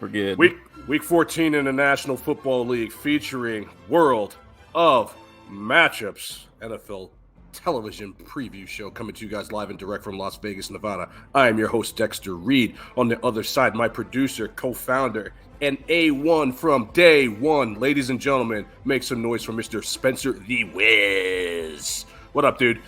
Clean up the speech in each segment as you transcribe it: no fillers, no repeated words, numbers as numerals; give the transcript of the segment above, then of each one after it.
We're good. Week 14 in the National Football League featuring World of Matchups NFL television preview show coming to you guys live and direct from Las Vegas, Nevada. I am your host, Dexter Reed. On the other side, my producer, co-founder, and A1 from day one. Ladies and gentlemen, make some noise for Mr. Spencer the Wiz. What up, dude?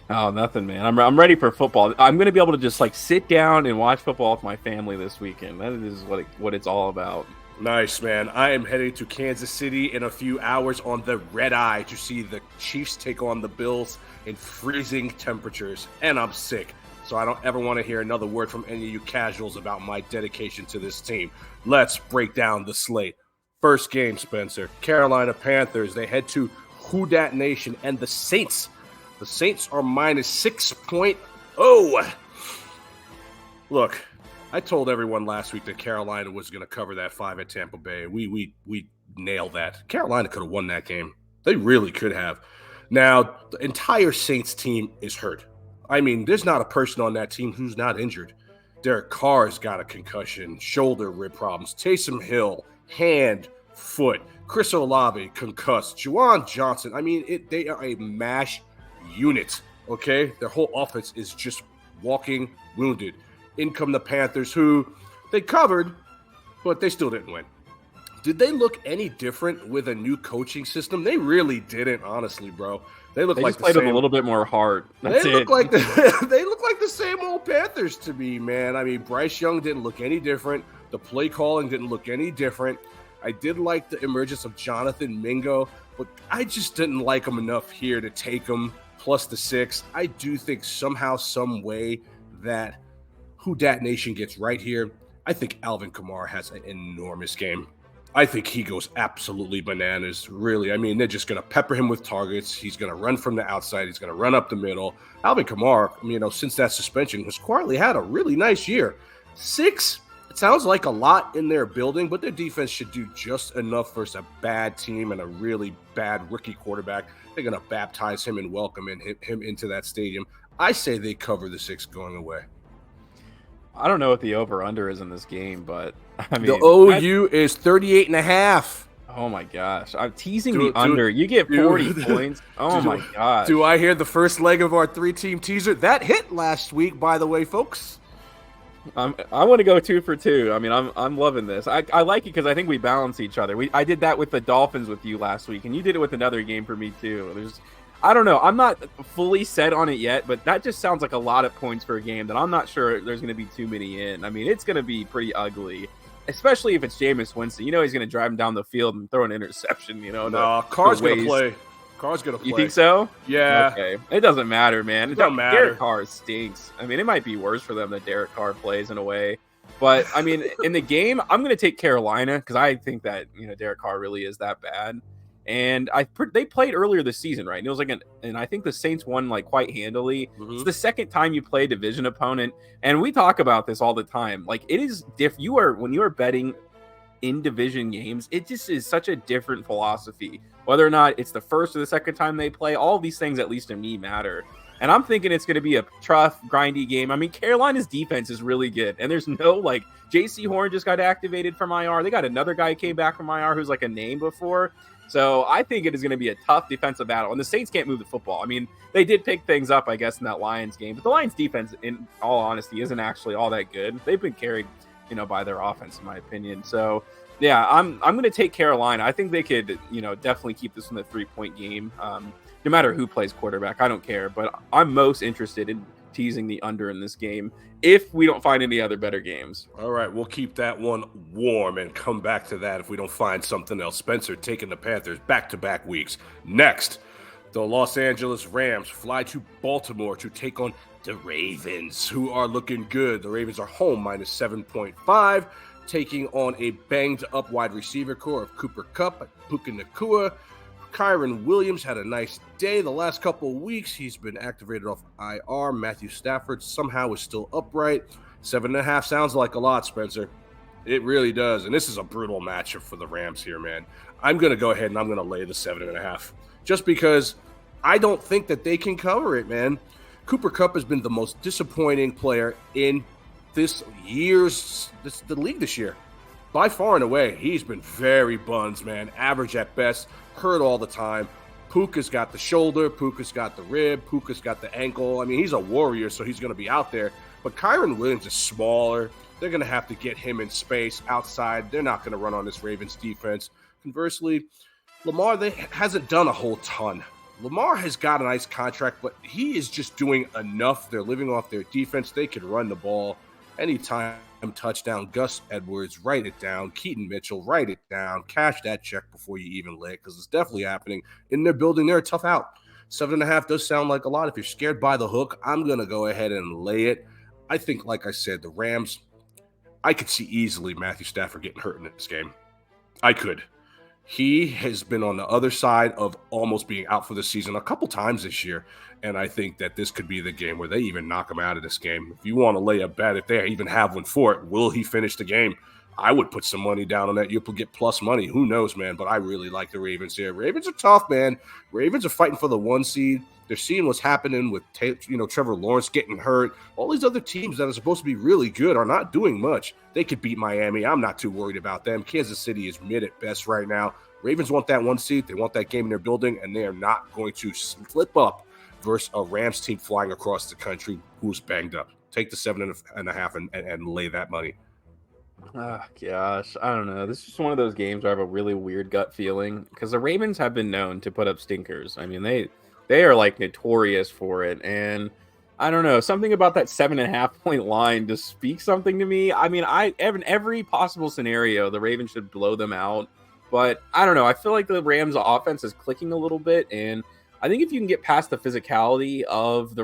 Oh, nothing, man. I'm ready for football. I'm going to be able to just sit down and watch football with my family this weekend. That is what it's all about. Nice, man. I am heading to Kansas City in a few hours on the red eye to see the Chiefs take on the Bills in freezing temperatures. And I'm sick, so I don't ever want to hear another word from any of you casuals about my dedication to this team. Let's break down the slate. First game, Spencer. Carolina Panthers. They head to Who Dat Nation and the Saints. The Saints are minus 6.0. Look, I told everyone last week that Carolina was going to cover that 5 at Tampa Bay. We nailed that. Carolina could have won that game. They really could have. Now, the entire Saints team is hurt. I mean, there's not a person on that team who's not injured. Derek Carr's got a concussion, shoulder rib problems. Taysom Hill, hand, foot. Chris Olave, concussed. Juwan Johnson. I mean, they are a mash unit, okay? Their whole offense is just walking wounded. In come the Panthers, who they covered, but they still didn't win. Did they look any different with a new coaching system? They really didn't, honestly, bro. They just played with a little bit more heart. That's they it. Look like they look like the same old Panthers to me, man. I mean, Bryce Young didn't look any different. The play calling didn't look any different. I did like the emergence of Jonathan Mingo, but I just didn't like him enough here to take him plus the 6. I do think somehow, some way that Who Dat Nation gets right here. I think Alvin Kamara has an enormous game. I think he goes absolutely bananas, really. I mean, they're just going to pepper him with targets. He's going to run from the outside. He's going to run up the middle. Alvin Kamara, since that suspension, has quietly had a really nice year. 6, it sounds like a lot in their building, but their defense should do just enough versus a bad team and a really bad rookie quarterback. They're going to baptize him and welcome him into that stadium. I say they cover the 6 going away. I don't know what the over-under is in this game, but I mean... The OU is 38.5. Oh, my gosh. I'm teasing the under. You get 40 points. Oh, my gosh. Do I hear the first leg of our 3-team teaser? That hit last week, by the way, folks. I want to go 2 for 2. I mean, I'm loving this. I like it because I think we balance each other. I did that with the Dolphins with you last week, and you did it with another game for me, too. I don't know. I'm not fully set on it yet, but that just sounds like a lot of points for a game that I'm not sure there's going to be too many in. I mean, it's going to be pretty ugly, especially if it's Jameis Winston. He's going to drive him down the field and throw an interception, No, Carr's going to play. Carr's going to play. You think so? Yeah. Okay. It doesn't matter, man. It doesn't matter. Derek Carr stinks. I mean, it might be worse for them that Derek Carr plays in a way. But, I mean, in the game, I'm going to take Carolina because I think that, Derek Carr really is that bad. And they played earlier this season, right? And it was and I think the Saints won quite handily. Mm-hmm. It's the second time you play a division opponent, and we talk about this all the time. It is when you are betting in division games, it just is such a different philosophy. Whether or not it's the first or the second time they play, all these things, at least to me, matter. And I'm thinking it's going to be a tough, grindy game. I mean, Carolina's defense is really good, and there's no J.C. Horn just got activated from IR. They got another guy who came back from IR who's a name before. So I think it is going to be a tough defensive battle. And the Saints can't move the football. I mean, they did pick things up, I guess, in that Lions game. But the Lions defense, in all honesty, isn't actually all that good. They've been carried, by their offense, in my opinion. So, yeah, I'm going to take Carolina. I think they could, definitely keep this in the 3-point game. No matter who plays quarterback, I don't care. But I'm most interested in teasing the under in this game if we don't find any other better games. All right, we'll keep that one warm and come back to that if we don't find something else. Spencer taking the Panthers back-to-back weeks. Next, the Los Angeles Rams fly to Baltimore to take on the Ravens, who are looking good. The Ravens are home minus 7.5, taking on a banged-up wide receiver core of Cooper Kupp, Puka Nacua. Kyron Williams had a nice day. The last couple of weeks, he's been activated off IR. Matthew Stafford somehow is still upright. 7.5 sounds like a lot, Spencer. It really does. And this is a brutal matchup for the Rams here, man. I'm going to go ahead and I'm going to lay the 7.5 just because I don't think that they can cover it, man. Cooper Kupp has been the most disappointing player in the league this year. by far and away, he's been very buns, man. Average at best, hurt all the time. Puka's got the shoulder, Puka's got the rib, Puka's got the ankle. I mean, he's a warrior, so he's going to be out there. But Kyron Williams is smaller. They're going to have to get him in space outside. They're not going to run on this Ravens defense. Conversely, Lamar hasn't done a whole ton. Lamar has got a nice contract, but he is just doing enough. They're living off their defense. They can run the ball anytime. Touchdown. Gus Edwards, write it down. Keaton Mitchell, write it down. Cash that check before you even lay it, because it's definitely happening. In their building, they're a tough out. 7.5 does sound like a lot. If you're scared by the hook, I'm going to go ahead and lay it. I think, like I said, the Rams, I could see easily Matthew Stafford getting hurt in this game. I could. He has been on the other side of almost being out for the season a couple times this year, and I think that this could be the game where they even knock him out of this game. If you want to lay a bet, if they even have one for it, will he finish the game? I would put some money down on that. You'll get plus money. Who knows, man? But I really like the Ravens here. Ravens are tough, man. Ravens are fighting for the 1 seed. They're seeing what's happening with Trevor Lawrence getting hurt. All these other teams that are supposed to be really good are not doing much. They could beat Miami. I'm not too worried about them. Kansas City is mid at best right now. Ravens want that 1 seed. They want that game in their building, and they are not going to slip up versus a Rams team flying across the country who's banged up. Take the 7.5 and lay that money. Oh, gosh, I don't know. This is just one of those games where I have a really weird gut feeling, because the Ravens have been known to put up stinkers. I mean, they are like notorious for it, and I don't know, something about that 7.5 point line just speaks something to me. I mean, in every possible scenario, the Ravens should blow them out, but I don't know. I feel like the Rams' offense is clicking a little bit, and I think if you can get past the physicality of the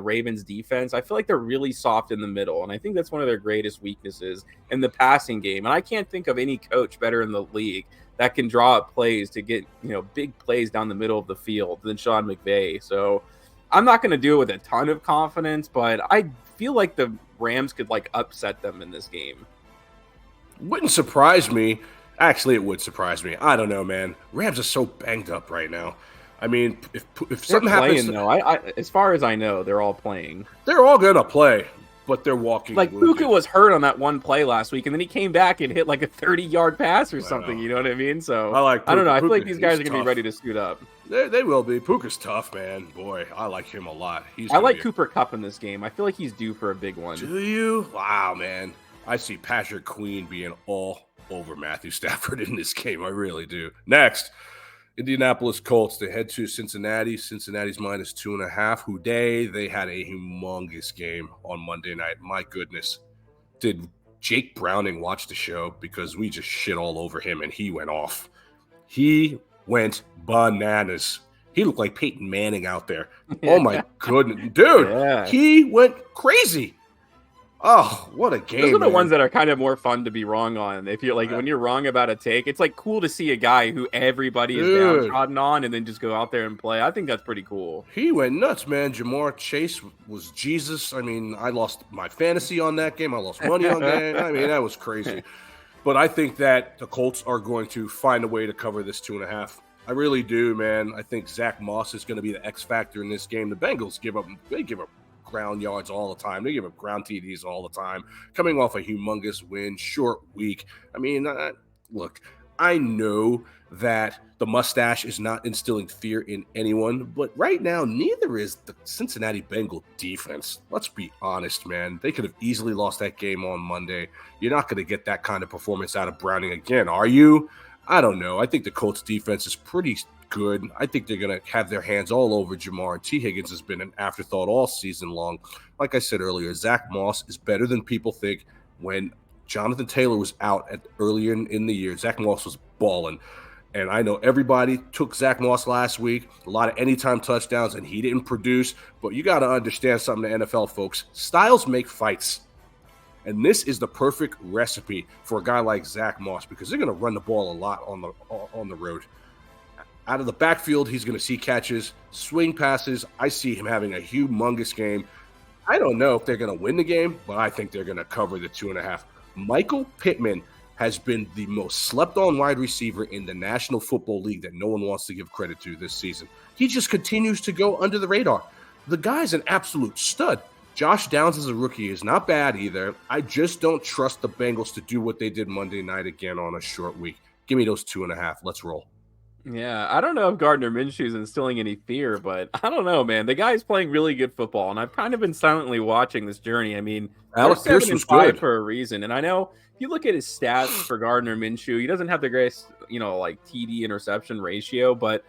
Ravens defense, I feel like they're really soft in the middle. And I think that's one of their greatest weaknesses in the passing game. And I can't think of any coach better in the league that can draw up plays to get, big plays down the middle of the field than Sean McVay. So I'm not going to do it with a ton of confidence, but I feel like the Rams could upset them in this game. Wouldn't surprise me. Actually, it would surprise me. I don't know, man. Rams are so banged up right now. I mean, if something happens, though, as far as I know, they're all playing. They're all gonna play, but they're walking. Like Puka was hurt on that one play last week, and then he came back and hit like a 30-yard pass or something. You know what I mean? So I don't know. I feel like these guys are gonna be ready to suit up. They will be. Puka's tough, man. Boy, I like him a lot. I like Cooper Kupp in this game. I feel like he's due for a big one. Do you? Wow, man. I see Patrick Queen being all over Matthew Stafford in this game. I really do. Next. Indianapolis Colts, they head to Cincinnati. Cincinnati's minus 2.5. Houday, they had a humongous game on Monday night. My goodness. Did Jake Browning watch the show? Because we just shit all over him, and he went off. He went bananas. He looked like Peyton Manning out there. Oh, my goodness. Dude, He went crazy. Oh, what a game. Those are the ones that are kind of more fun to be wrong on. If you're when you're wrong about a take, it's cool to see a guy who everybody is downtrodden on and then just go out there and play. I think that's pretty cool. He went nuts, man. Jamar Chase was Jesus. I mean, I lost my fantasy on that game. I lost money on that. I mean, that was crazy. But I think that the Colts are going to find a way to cover this 2.5. I really do, man. I think Zach Moss is going to be the X factor in this game. The Bengals give up ground yards all the time. They give up ground TDs all the time. Coming off a humongous win, short week. I mean, look, I know that the mustache is not instilling fear in anyone, but right now, neither is the Cincinnati Bengal defense. Let's be honest, man. They could have easily lost that game on Monday. You're not going to get that kind of performance out of Browning again, are you? I don't know. I think the Colts defense is pretty good. I think they're going to have their hands all over Jamar. And T. Higgins has been an afterthought all season long. Like I said earlier, Zach Moss is better than people think. When Jonathan Taylor was out earlier in the year, Zach Moss was balling. And I know everybody took Zach Moss last week, a lot of anytime touchdowns, and he didn't produce. But you got to understand something, the NFL folks. Styles make fights. And this is the perfect recipe for a guy like Zach Moss, because they're going to run the ball a lot on the road. Out of the backfield, he's going to see catches, swing passes. I see him having a humongous game. I don't know if they're going to win the game, but I think they're going to cover the 2.5. Michael Pittman has been the most slept-on wide receiver in the National Football League that no one wants to give credit to this season. He just continues to go under the radar. The guy's an absolute stud. Josh Downs as a rookie is not bad either. I just don't trust the Bengals to do what they did Monday night again on a short week. Give me those 2.5. Let's roll. Yeah, I don't know if Gardner Minshew is instilling any fear, but I don't know, man. The guy's playing really good football, and I've kind of been silently watching this journey. I mean, they're Alec Pierce 7 and was 5 good. for a reason, and I know if you look at his stats for Gardner Minshew, he doesn't have the greatest, like TD interception ratio, but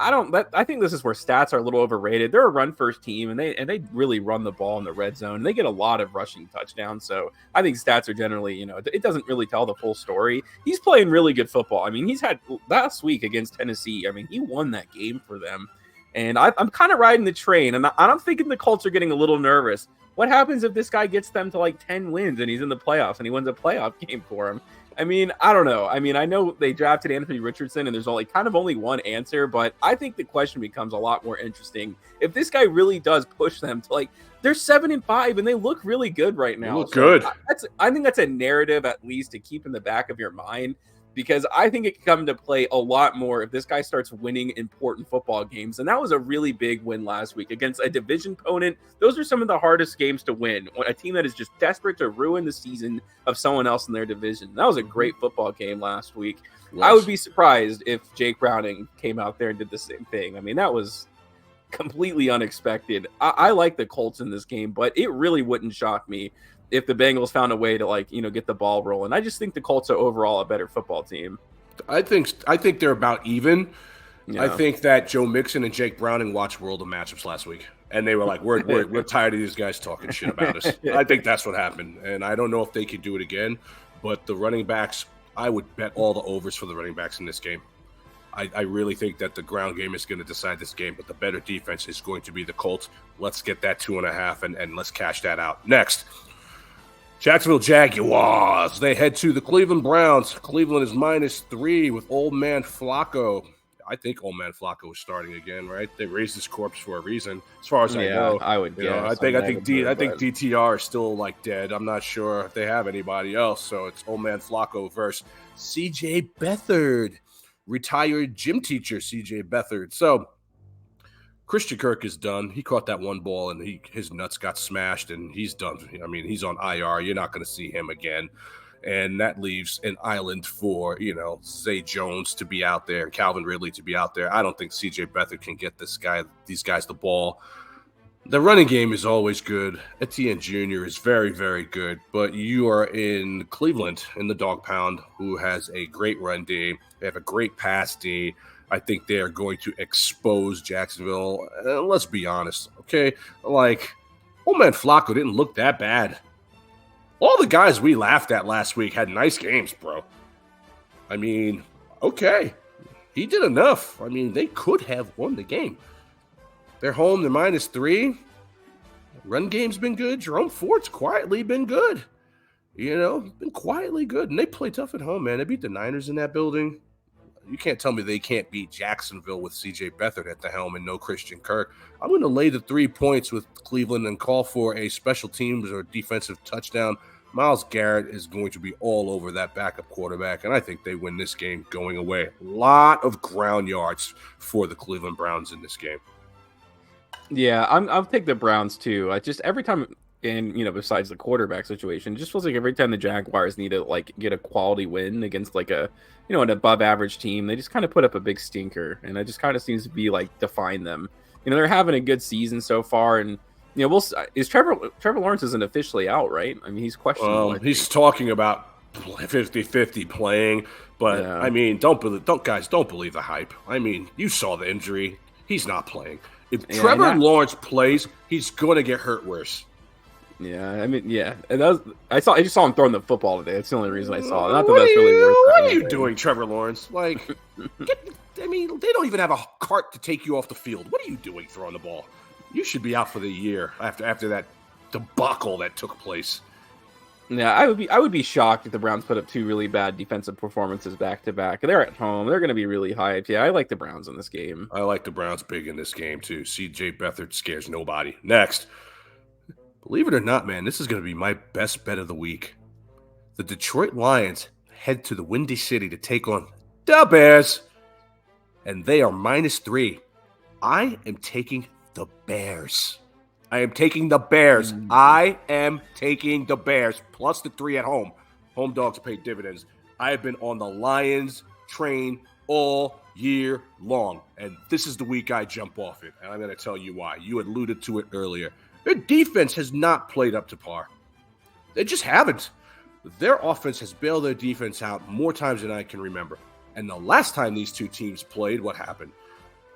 I think this is where stats are a little overrated. They're a run first team, and they really run the ball in the red zone. And they get a lot of rushing touchdowns. So I think stats are generally, it doesn't really tell the full story. He's playing really good football. I mean, he's had last week against Tennessee. I mean, he won that game for them. And I'm kind of riding the train, and I'm thinking the Colts are getting a little nervous. What happens if this guy gets them to like 10 wins and he's in the playoffs and he wins a playoff game for him? I mean, I don't know. I mean, I know they drafted Anthony Richardson and there's only one answer, but I think the question becomes a lot more interesting. If this guy really does push them to they're 7 and 5 and they look really good right now. They look good. I think that's a narrative at least to keep in the back of your mind, because I think it can come into play a lot more if this guy starts winning important football games. And that was a really big win last week against a division opponent. Those are some of the hardest games to win. A team that is just desperate to ruin the season of someone else in their division. That was a great football game last week. Yes. I would be surprised if Jake Browning came out there and did the same thing. I mean, that was completely unexpected. I like the Colts in this game, but it really wouldn't shock me if the Bengals found a way to get the ball rolling. I just think the Colts are overall a better football team. I think they're about even. Yeah. I think that Joe Mixon and Jake Browning watched World of Matchups last week, and they were like, "We're tired of these guys talking shit about us." I think that's what happened, and I don't know if they could do it again. But the running backs, I would bet all the overs for the running backs in this game. I really think that the ground game is going to decide this game, but the better defense is going to be the Colts. Let's get that 2.5 and let's cash that out. Next, Jacksonville Jaguars. They head to the Cleveland Browns. Cleveland is -3 with old man Flacco. I think old man Flacco is starting again, right? They raised his corpse for a reason, as far as I know. I would guess. I think DTR is still dead. I'm not sure if they have anybody else. So it's old man Flacco versus CJ Beathard, retired gym teacher CJ Beathard. So Christian Kirk is done. He caught that one ball and his nuts got smashed and he's done. I mean, he's on IR. You're not going to see him again. And that leaves an island for, Zay Jones to be out there and Calvin Ridley to be out there. I don't think CJ Beathard can get these guys the ball. The running game is always good. Etienne Jr. is very, very good. But you are in Cleveland in the dog pound, who has a great run D. They have a great pass D. I think they are going to expose Jacksonville. Let's be honest, okay? Old man Flacco didn't look that bad. All the guys we laughed at last week had nice games, bro. I mean, okay. He did enough. I mean, they could have won the game. They're home. They're -3. Run game's been good. Jerome Ford's quietly been good. Been quietly good. And they play tough at home, man. They beat the Niners in that building. You can't tell me they can't beat Jacksonville with CJ Beathard at the helm and no Christian Kirk. I'm going to lay the 3 points with Cleveland and call for a special teams or defensive touchdown. Myles Garrett is going to be all over that backup quarterback, and I think they win this game going away. A lot of ground yards for the Cleveland Browns in this game. Yeah, I'll take the Browns too. I just every time, and besides the quarterback situation, it just feels like every time the Jaguars need to get a quality win against an above average team, they just kind of put up a big stinker, and it just kind of seems to be define them. They're having a good season so far, and is Trevor Lawrence isn't officially out, right? I mean, he's questionable. He's talking about 50-50 playing, but yeah. I mean, don't believe the hype. I mean, you saw the injury. He's not playing. If Trevor Lawrence plays, he's going to get hurt worse. Yeah, I mean, yeah. And I just saw him throwing the football today. That's the only reason I saw it. Not that that's really worth it. What are you doing, Trevor Lawrence? They don't even have a cart to take you off the field. What are you doing throwing the ball? You should be out for the year after that debacle that took place. Yeah, I would be shocked if the Browns put up 2 really bad defensive performances back to back. They're at home. They're going to be really hyped. Yeah, I like the Browns in this game. I like the Browns big in this game too. CJ Beathard scares nobody. Next, believe it or not, man, this is going to be my best bet of the week. The Detroit Lions head to the Windy City to take on the Bears, and they are -3. I am taking the Bears. I am taking the Bears. Mm. I am taking the Bears plus the 3 at home. Home dogs pay dividends. I have been on the Lions train all year long, and this is the week I jump off it, and I'm going to tell you why. You alluded to it earlier. Their defense has not played up to par. They just haven't. Their offense has bailed their defense out more times than I can remember. And the last time these two teams played, what happened?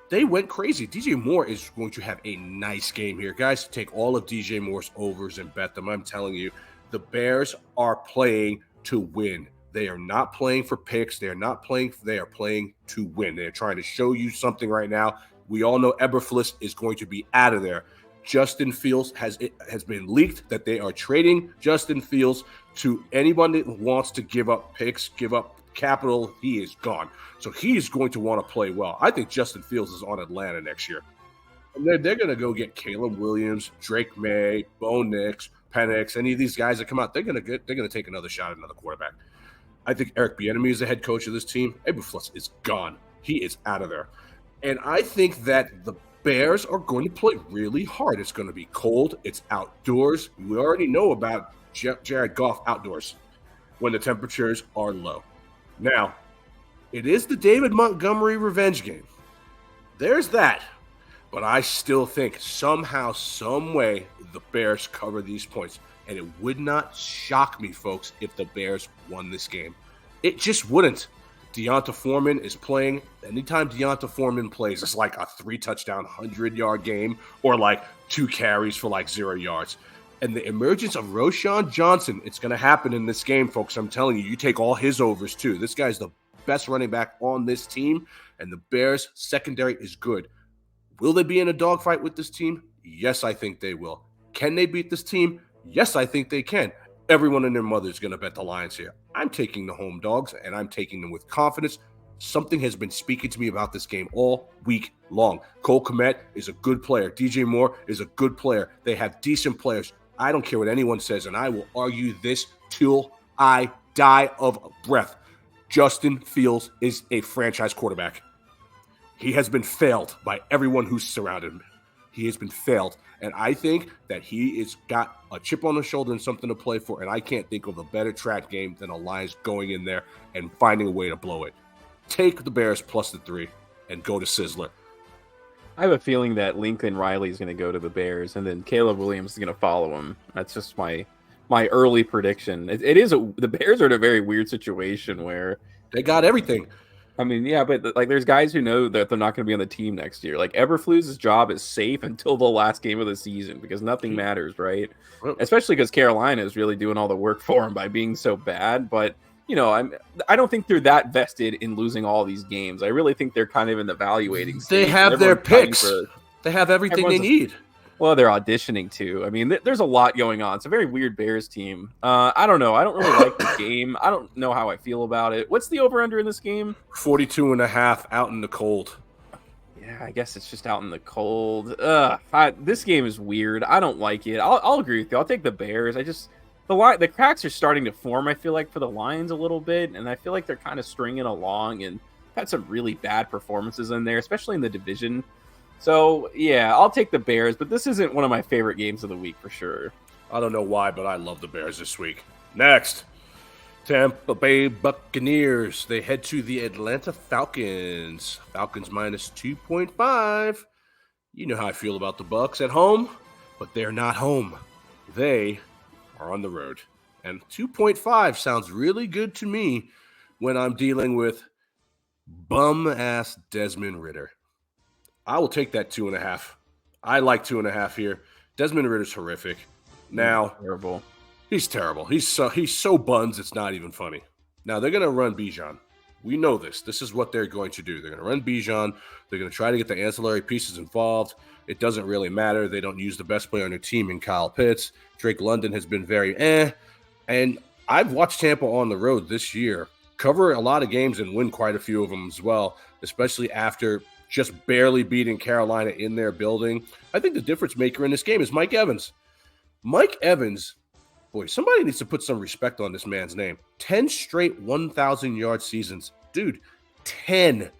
They went crazy. DJ Moore is going to have a nice game here. Guys, take all of DJ Moore's overs and bet them. I'm telling you, the Bears are playing to win. They are not playing for picks. They are playing to win. They're trying to show you something right now. We all know Eberflus is going to be out of there. Justin Fields has been leaked that they are trading Justin Fields to anyone that wants to give up picks, give up capital. He is gone. So he is going to want to play well. I think Justin Fields is on Atlanta next year. And they're going to go get Caleb Williams, Drake May, Bo Nix, Penix, any of these guys that come out. They're going to take another shot at another quarterback. I think Eric Bieniemy is the head coach of this team. Eberflus is gone. He is out of there. And I think that the Bears are going to play really hard. It's going to be cold. It's outdoors. We already know about Jared Goff outdoors when the temperatures are low. Now, it is the David Montgomery revenge game. There's that. But I still think somehow, some way, the Bears cover these points. And it would not shock me, folks, if the Bears won this game. It just wouldn't. Deonta Foreman is playing. Anytime Deonta Foreman plays, it's like a 3-touchdown, 100-yard game or like 2 carries for like 0 yards. And the emergence of Roschon Johnson, it's going to happen in this game, folks. I'm telling you, you take all his overs too. This guy's the best running back on this team, and the Bears' secondary is good. Will they be in a dogfight with this team? Yes, I think they will. Can they beat this team? Yes, I think they can. Everyone and their mother is going to bet the Lions here. I'm taking the home dogs, and I'm taking them with confidence. Something has been speaking to me about this game all week long. Cole Kmet is a good player. DJ Moore is a good player. They have decent players. I don't care what anyone says, and I will argue this till I die of breath. Justin Fields is a franchise quarterback. He has been failed by everyone who's surrounded him. He has been failed. And I think that he has got a chip on his shoulder and something to play for. And I can't think of a better track game than a Lions going in there and finding a way to blow it. Take the Bears plus the 3 and go to Sizzler. I have a feeling that Lincoln Riley is going to go to the Bears, and then Caleb Williams is going to follow him. That's just my early prediction. The Bears are in a very weird situation where they got everything. I mean, yeah, but like, there's guys who know that they're not going to be on the team next year. Like, Eberflus's job is safe until the last game of the season because nothing matters, right? Especially because Carolina is really doing all the work for him by being so bad. But I don't think they're that vested in losing all these games. I really think they're kind of in the evaluating stage. They have their picks. They have everything they need. Well, they're auditioning too. I mean, there's a lot going on. It's a very weird Bears team. I don't know. I don't really like the game. I don't know how I feel about it. What's the over-under in this game? 42.5 out in the cold. Yeah, I guess it's just out in the cold. This game is weird. I don't like it. I'll agree with you. I'll take the Bears. The cracks are starting to form, I feel like, for the Lions a little bit, and I feel like they're kind of stringing along and had some really bad performances in there, especially in the division. So, yeah, I'll take the Bears, but this isn't one of my favorite games of the week for sure. I don't know why, but I love the Bears this week. Next, Tampa Bay Buccaneers. They head to the Atlanta Falcons. Falcons minus 2.5. You know how I feel about the Bucs at home, but they're not home. They are on the road. And 2.5 sounds really good to me when I'm dealing with bum-ass Desmond Ridder. I will take that 2.5. I like 2.5 here. Desmond Ridder's horrific. Now, terrible. He's terrible. He's so buns, it's not even funny. Now, they're going to run Bijan. We know this. This is what they're going to do. They're going to run Bijan. They're going to try to get the ancillary pieces involved. It doesn't really matter. They don't use the best player on their team in Kyle Pitts. Drake London has been very And I've watched Tampa on the road this year cover a lot of games and win quite a few of them as well, especially after just barely beating Carolina in their building. I think the difference maker in this game is Mike Evans. Mike Evans, boy, somebody needs to put some respect on this man's name. 10 straight 1,000-yard seasons. Dude, 10.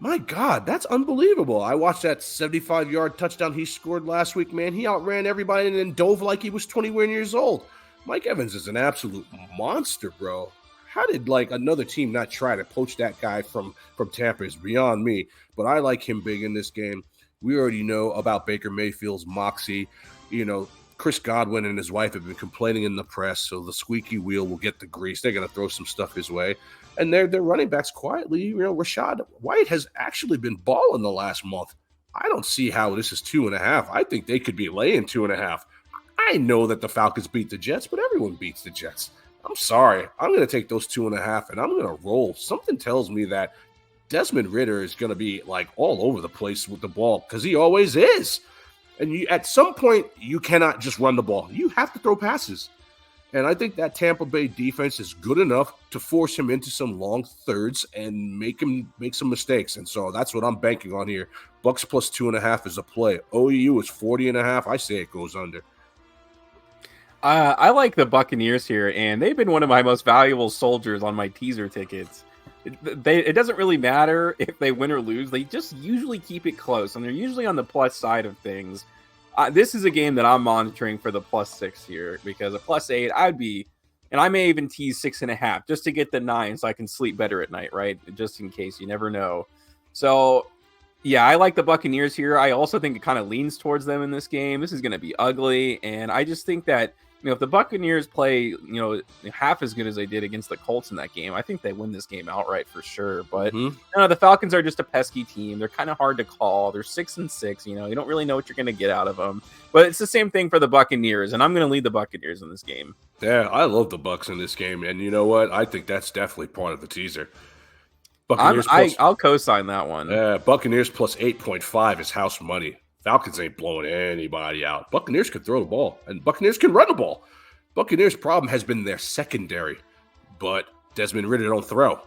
My God, that's unbelievable. I watched that 75-yard touchdown he scored last week, man. He outran everybody and then dove like he was 21 years old. Mike Evans is an absolute monster, bro. How did another team not try to poach that guy from Tampa is beyond me. But I like him big in this game. We already know about Baker Mayfield's moxie. Chris Godwin and his wife have been complaining in the press, so the squeaky wheel will get the grease. They're going to throw some stuff his way. And their running backs quietly, Rachaad White has actually been balling the last month. I don't see how this is 2.5. I think they could be laying 2.5. I know that the Falcons beat the Jets, but everyone beats the Jets. I'm sorry. I'm going to take those 2.5, and I'm going to roll. Something tells me that Desmond Ridder is going to be all over the place with the ball because he always is. And at some point, you cannot just run the ball. You have to throw passes. And I think that Tampa Bay defense is good enough to force him into some long thirds and make him make some mistakes. And so that's what I'm banking on here. Bucks plus 2.5 is a play. OEU is 40.5. I say it goes under. I like the Buccaneers here, and they've been one of my most valuable soldiers on my teaser tickets. It doesn't really matter if they win or lose. They just usually keep it close, and they're usually on the plus side of things. This is a game that I'm monitoring for the +6 here, because a +8, and I may even tease 6.5 just to get the 9 so I can sleep better at night, right? Just in case, you never know. So, yeah, I like the Buccaneers here. I also think it kind of leans towards them in this game. This is going to be ugly, and I just think that if the Buccaneers play, half as good as they did against the Colts in that game, I think they win this game outright for sure. But the Falcons are just a pesky team. They're kind of hard to call. They're 6-6. You don't really know what you're going to get out of them. But it's the same thing for the Buccaneers, and I'm going to lead the Buccaneers in this game. Yeah, I love the Bucs in this game, and you know what? I think that's definitely part of the teaser. I'll co-sign that one. Yeah, Buccaneers plus 8.5 is house money. Falcons ain't blowing anybody out. Buccaneers can throw the ball, and Buccaneers can run the ball. Buccaneers' problem has been their secondary, but Desmond Ridder don't throw.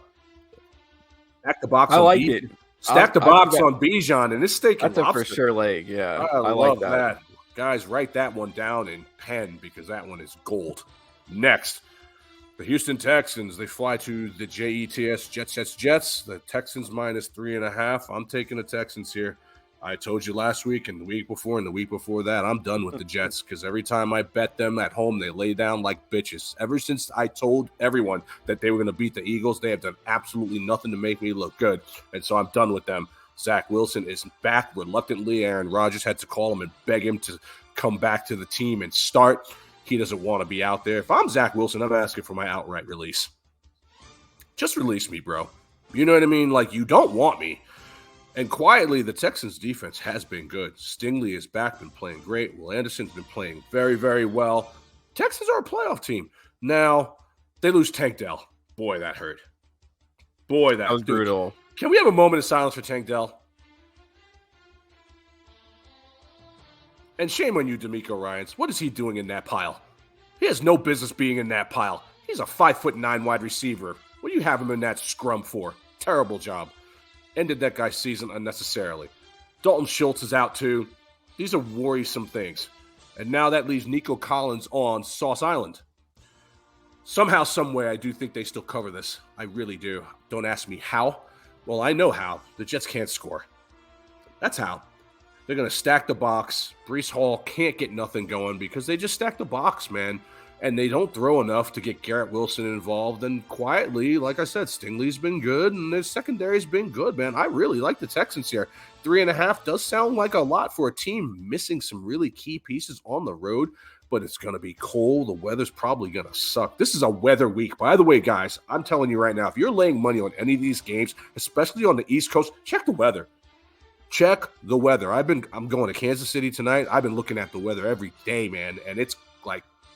Stack the box. I like it. Stack the box on Bijan, and this steak. That's a for sure leg. Yeah, I love like that. Guys, write that one down in pen because that one is gold. Next, the Houston Texans. They fly to the Jets. Jets. The Texans minus 3.5. I'm taking the Texans here. I told you last week and the week before and the week before that, I'm done with the Jets because every time I bet them at home, they lay down like bitches. Ever since I told everyone that they were going to beat the Eagles, they have done absolutely nothing to make me look good. And so I'm done with them. Zach Wilson is back reluctantly. Aaron Rodgers had to call him and beg him to come back to the team and start. He doesn't want to be out there. If I'm Zach Wilson, I'm asking for my outright release. Just release me, bro. You know what I mean? You don't want me. And quietly, the Texans' defense has been good. Stingley is back, been playing great. Will Anderson's been playing very, very well. Texans are a playoff team. Now, they lose Tank Dell. Boy, that hurt. That was brutal. Can we have a moment of silence for Tank Dell? And shame on you, D'Amico Ryans. What is he doing in that pile? He has no business being in that pile. He's a 5'9" wide receiver. What do you have him in that scrum for? Terrible job. Ended that guy's season unnecessarily. Dalton Schultz is out too. These are worrisome things. And now that leaves Nico Collins on Sauce Island. Somehow, someway, I do think they still cover this. I really do. Don't ask me how. Well, I know how. The Jets can't score. That's how. They're going to stack the box. Breece Hall can't get nothing going because they just stack the box, man. And they don't throw enough to get Garrett Wilson involved. And quietly, like I said, Stingley's been good, and their secondary's been good, man. I really like the Texans here. 3.5 does sound like a lot for a team missing some really key pieces on the road, but it's going to be cold. The weather's probably going to suck. This is a weather week. By the way, guys, I'm telling you right now, if you're laying money on any of these games, especially on the East Coast, check the weather. Check the weather. I'm going to Kansas City tonight. I've been looking at the weather every day, man, and it's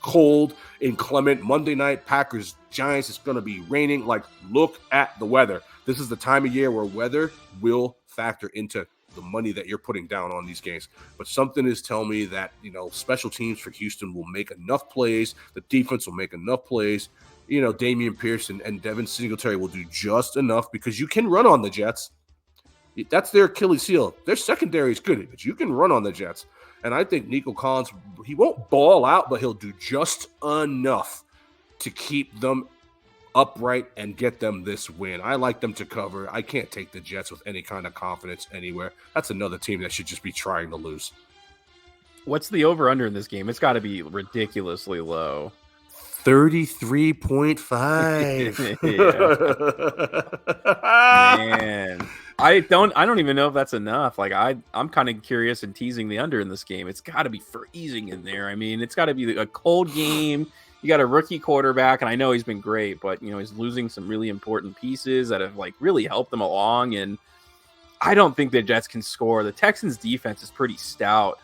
cold, inclement. Monday night, Packers, Giants, it's going to be raining. Look at the weather. This is the time of year where weather will factor into the money that you're putting down on these games. But something is telling me that, special teams for Houston will make enough plays. The defense will make enough plays. Damian Pierce and Devin Singletary will do just enough because you can run on the Jets. That's their Achilles heel. Their secondary is good, but you can run on the Jets. And I think Nico Collins, he won't ball out, but he'll do just enough to keep them upright and get them this win. I like them to cover. I can't take the Jets with any kind of confidence anywhere. That's another team that should just be trying to lose. What's the over-under in this game? It's got to be ridiculously low. 33.5. Man. I don't even know if that's enough. Like I'm kind of curious and teasing the under in this game. It's got to be freezing in there. I mean, it's got to be a cold game. You got a rookie quarterback, and I know he's been great, but he's losing some really important pieces that have like really helped them along. And I don't think the Jets can score. The Texans' defense is pretty stout.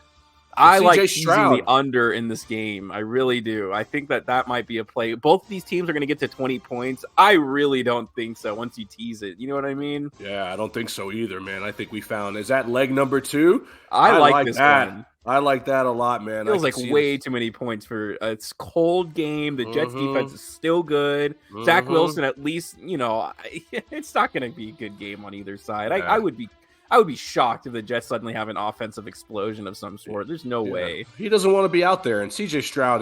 I like teasing the under in this game. I really do. I think that might be a play. Both of these teams are going to get to 20 points. I really don't think so once you tease it. You know what I mean? Yeah, I don't think so either, man. I think we found – is that leg number 2? I like this that one. I like that a lot, man. Feels like way too many points for a cold game. The Jets defense is still good. Zach Wilson, at least, it's not going to be a good game on either side. Yeah. I would be shocked if the Jets suddenly have an offensive explosion of some sort. There's no way. He doesn't want to be out there. And CJ Stroud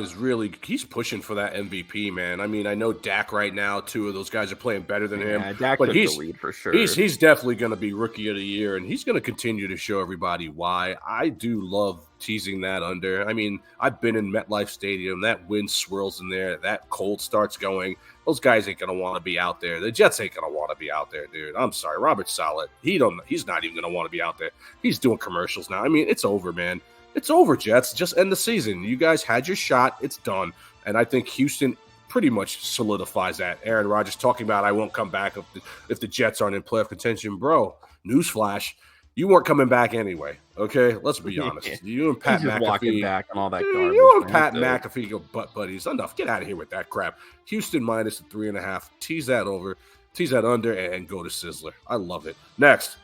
he's pushing for that MVP, man. I mean, I know Dak right now, 2 of those guys are playing better than him. Dak took the lead for sure. He's definitely going to be rookie of the year, and he's going to continue to show everybody why. I do love teasing that under. I mean, I've been in MetLife Stadium. That wind swirls in there. That cold starts going. Those guys ain't going to want to be out there. The Jets ain't going to want to be out there, dude. I'm sorry. Robert Saleh, he's not even going to want to be out there. He's doing commercials now. I mean, it's over, man. It's over, Jets. Just end the season. You guys had your shot. It's done. And I think Houston pretty much solidifies that. Aaron Rodgers talking about I won't come back if the Jets aren't in playoff contention. Bro, newsflash. You weren't coming back anyway, okay? Let's be honest. You and Pat McAfee, back and all that garbage. You and Pat McAfee go butt buddies. Enough. Get out of here with that crap. Houston minus the 3.5. Tease that over. Tease that under and go to Sizzler. I love it. Next,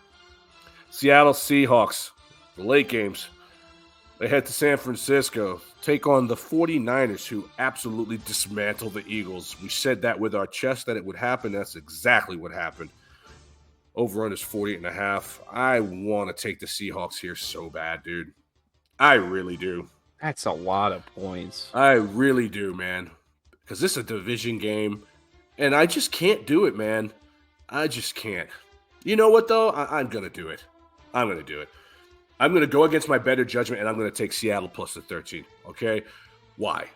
Seattle Seahawks. The late games. They head to San Francisco. Take on the 49ers, who absolutely dismantle the Eagles. We said that with our chest that it would happen. That's exactly what happened. Over-under is 48.5. I want to take the Seahawks here so bad, dude. I really do. That's a lot of points. I really do, man. Because this is a division game, and I just can't do it, man. I just can't. You know what, though? I'm going to do it. I'm going to do it. I'm going to go against my better judgment, and I'm going to take Seattle plus the 13, okay? Why?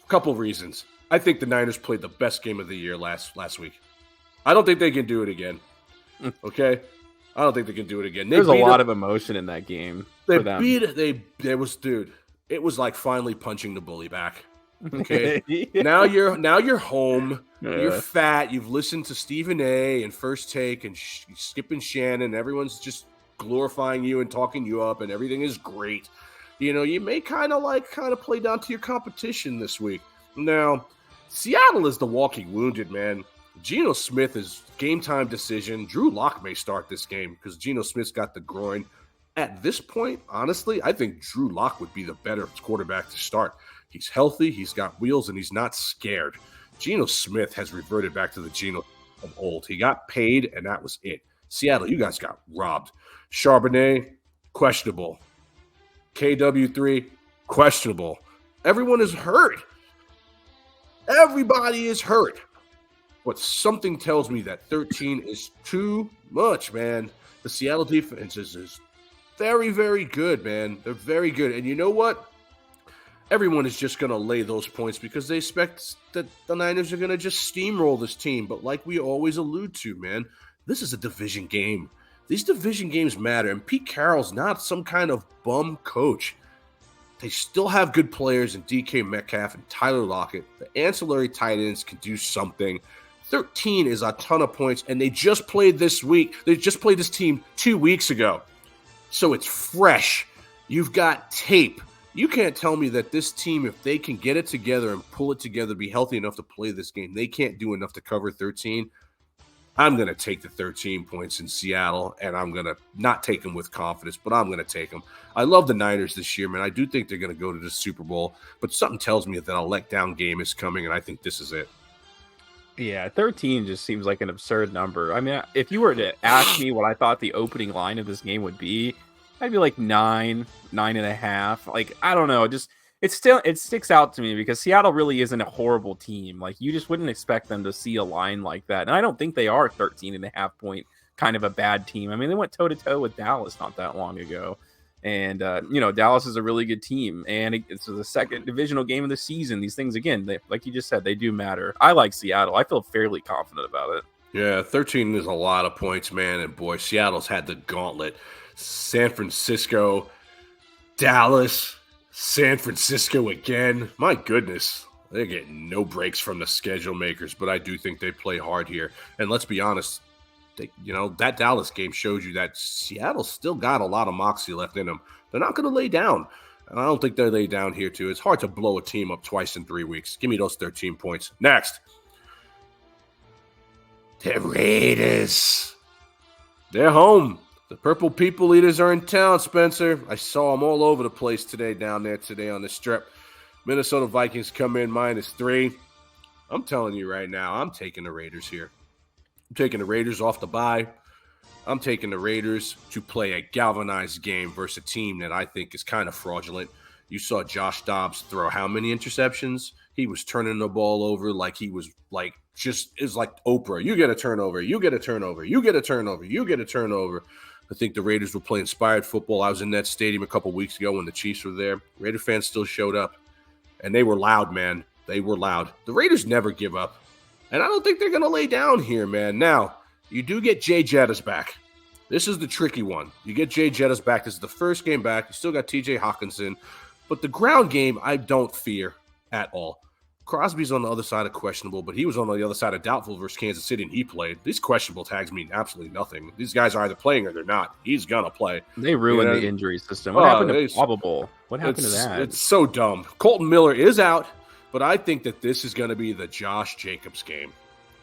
A couple of reasons. I think the Niners played the best game of the year last week. I don't think they can do it again. Okay, I don't think they can do it again. There's a lot of emotion in that game. It was like finally punching the bully back. Okay, now you're home. Yeah. You're fat. You've listened to Stephen A. and First Take and Skip and Shannon. Everyone's just glorifying you and talking you up, and everything is great. You may kind of play down to your competition this week. Now, Seattle is the walking wounded, man. Geno Smith is game time decision. Drew Lock may start this game because Geno Smith's got the groin. At this point, honestly, I think Drew Lock would be the better quarterback to start. He's healthy, he's got wheels, and he's not scared. Geno Smith has reverted back to the Geno of old. He got paid, and that was it. Seattle, you guys got robbed. Charbonnet, questionable. KW3, questionable. Everyone is hurt. Everybody is hurt. But something tells me that 13 is too much, man. The Seattle defense is very, very good, man. They're very good. And you know what? Everyone is just going to lay those points because they expect that the Niners are going to just steamroll this team. But like we always allude to, man, this is a division game. These division games matter. And Pete Carroll's not some kind of bum coach. They still have good players in DK Metcalf and Tyler Lockett. The ancillary tight ends can do something. 13 is a ton of points, and they just played this week. They just played this team 2 weeks ago. So it's fresh. You've got tape. You can't tell me that this team, if they can get it together and pull it together, be healthy enough to play this game, they can't do enough to cover 13. I'm going to take the 13 points in Seattle, and I'm going to not take them with confidence, but I'm going to take them. I love the Niners this year, man. I do think they're going to go to the Super Bowl, but something tells me that a letdown game is coming, and I think this is it. Yeah, 13 just seems like an absurd number. I mean, if you were to ask me what I thought the opening line of this game would be, I'd be like 9.5. Like, I don't know. Just it sticks out to me because Seattle really isn't a horrible team. Like, you just wouldn't expect them to see a line like that. And I don't think they are 13.5 point kind of a bad team. I mean, they went toe to toe with Dallas not that long ago. And, Dallas is a really good team. And it's the second divisional game of the season. These things, again, like you just said, they do matter. I like Seattle. I feel fairly confident about it. Yeah, 13 is a lot of points, man. And boy, Seattle's had the gauntlet. San Francisco, Dallas, San Francisco again. My goodness, they're getting no breaks from the schedule makers, but I do think they play hard here. And let's be honest, that Dallas game shows you that Seattle's still got a lot of moxie left in them. They're not going to lay down. And I don't think they lay down here, too. It's hard to blow a team up twice in 3 weeks. Give me those 13 points. Next. The Raiders. They're home. The Purple People Eaters are in town, Spencer. I saw them all over the place down there on the strip. Minnesota Vikings come in -3. I'm telling you right now, I'm taking the Raiders here. I'm taking the Raiders off the bye. I'm taking the Raiders to play a galvanized game versus a team that I think is kind of fraudulent. You saw Josh Dobbs throw how many interceptions? He was turning the ball over like he was like Oprah. You get a turnover. You get a turnover. You get a turnover. You get a turnover. I think the Raiders will play inspired football. I was in that stadium a couple weeks ago when the Chiefs were there. Raider fans still showed up, and they were loud, man. They were loud. The Raiders never give up, and I don't think they're going to lay down here, man. Now, you do get Jay Jettas back. This is the tricky one. You get Jay Jettas back. This is the first game back. You still got T.J. Hawkinson, but the ground game I don't fear at all. Crosby's on the other side of questionable, but he was on the other side of doubtful versus Kansas City, and he played. These questionable tags mean absolutely nothing. These guys are either playing or they're not. He's going to play. They ruined the injury system. What happened to Probable? What happened to that? It's so dumb. Colton Miller is out, but I think that this is going to be the Josh Jacobs game.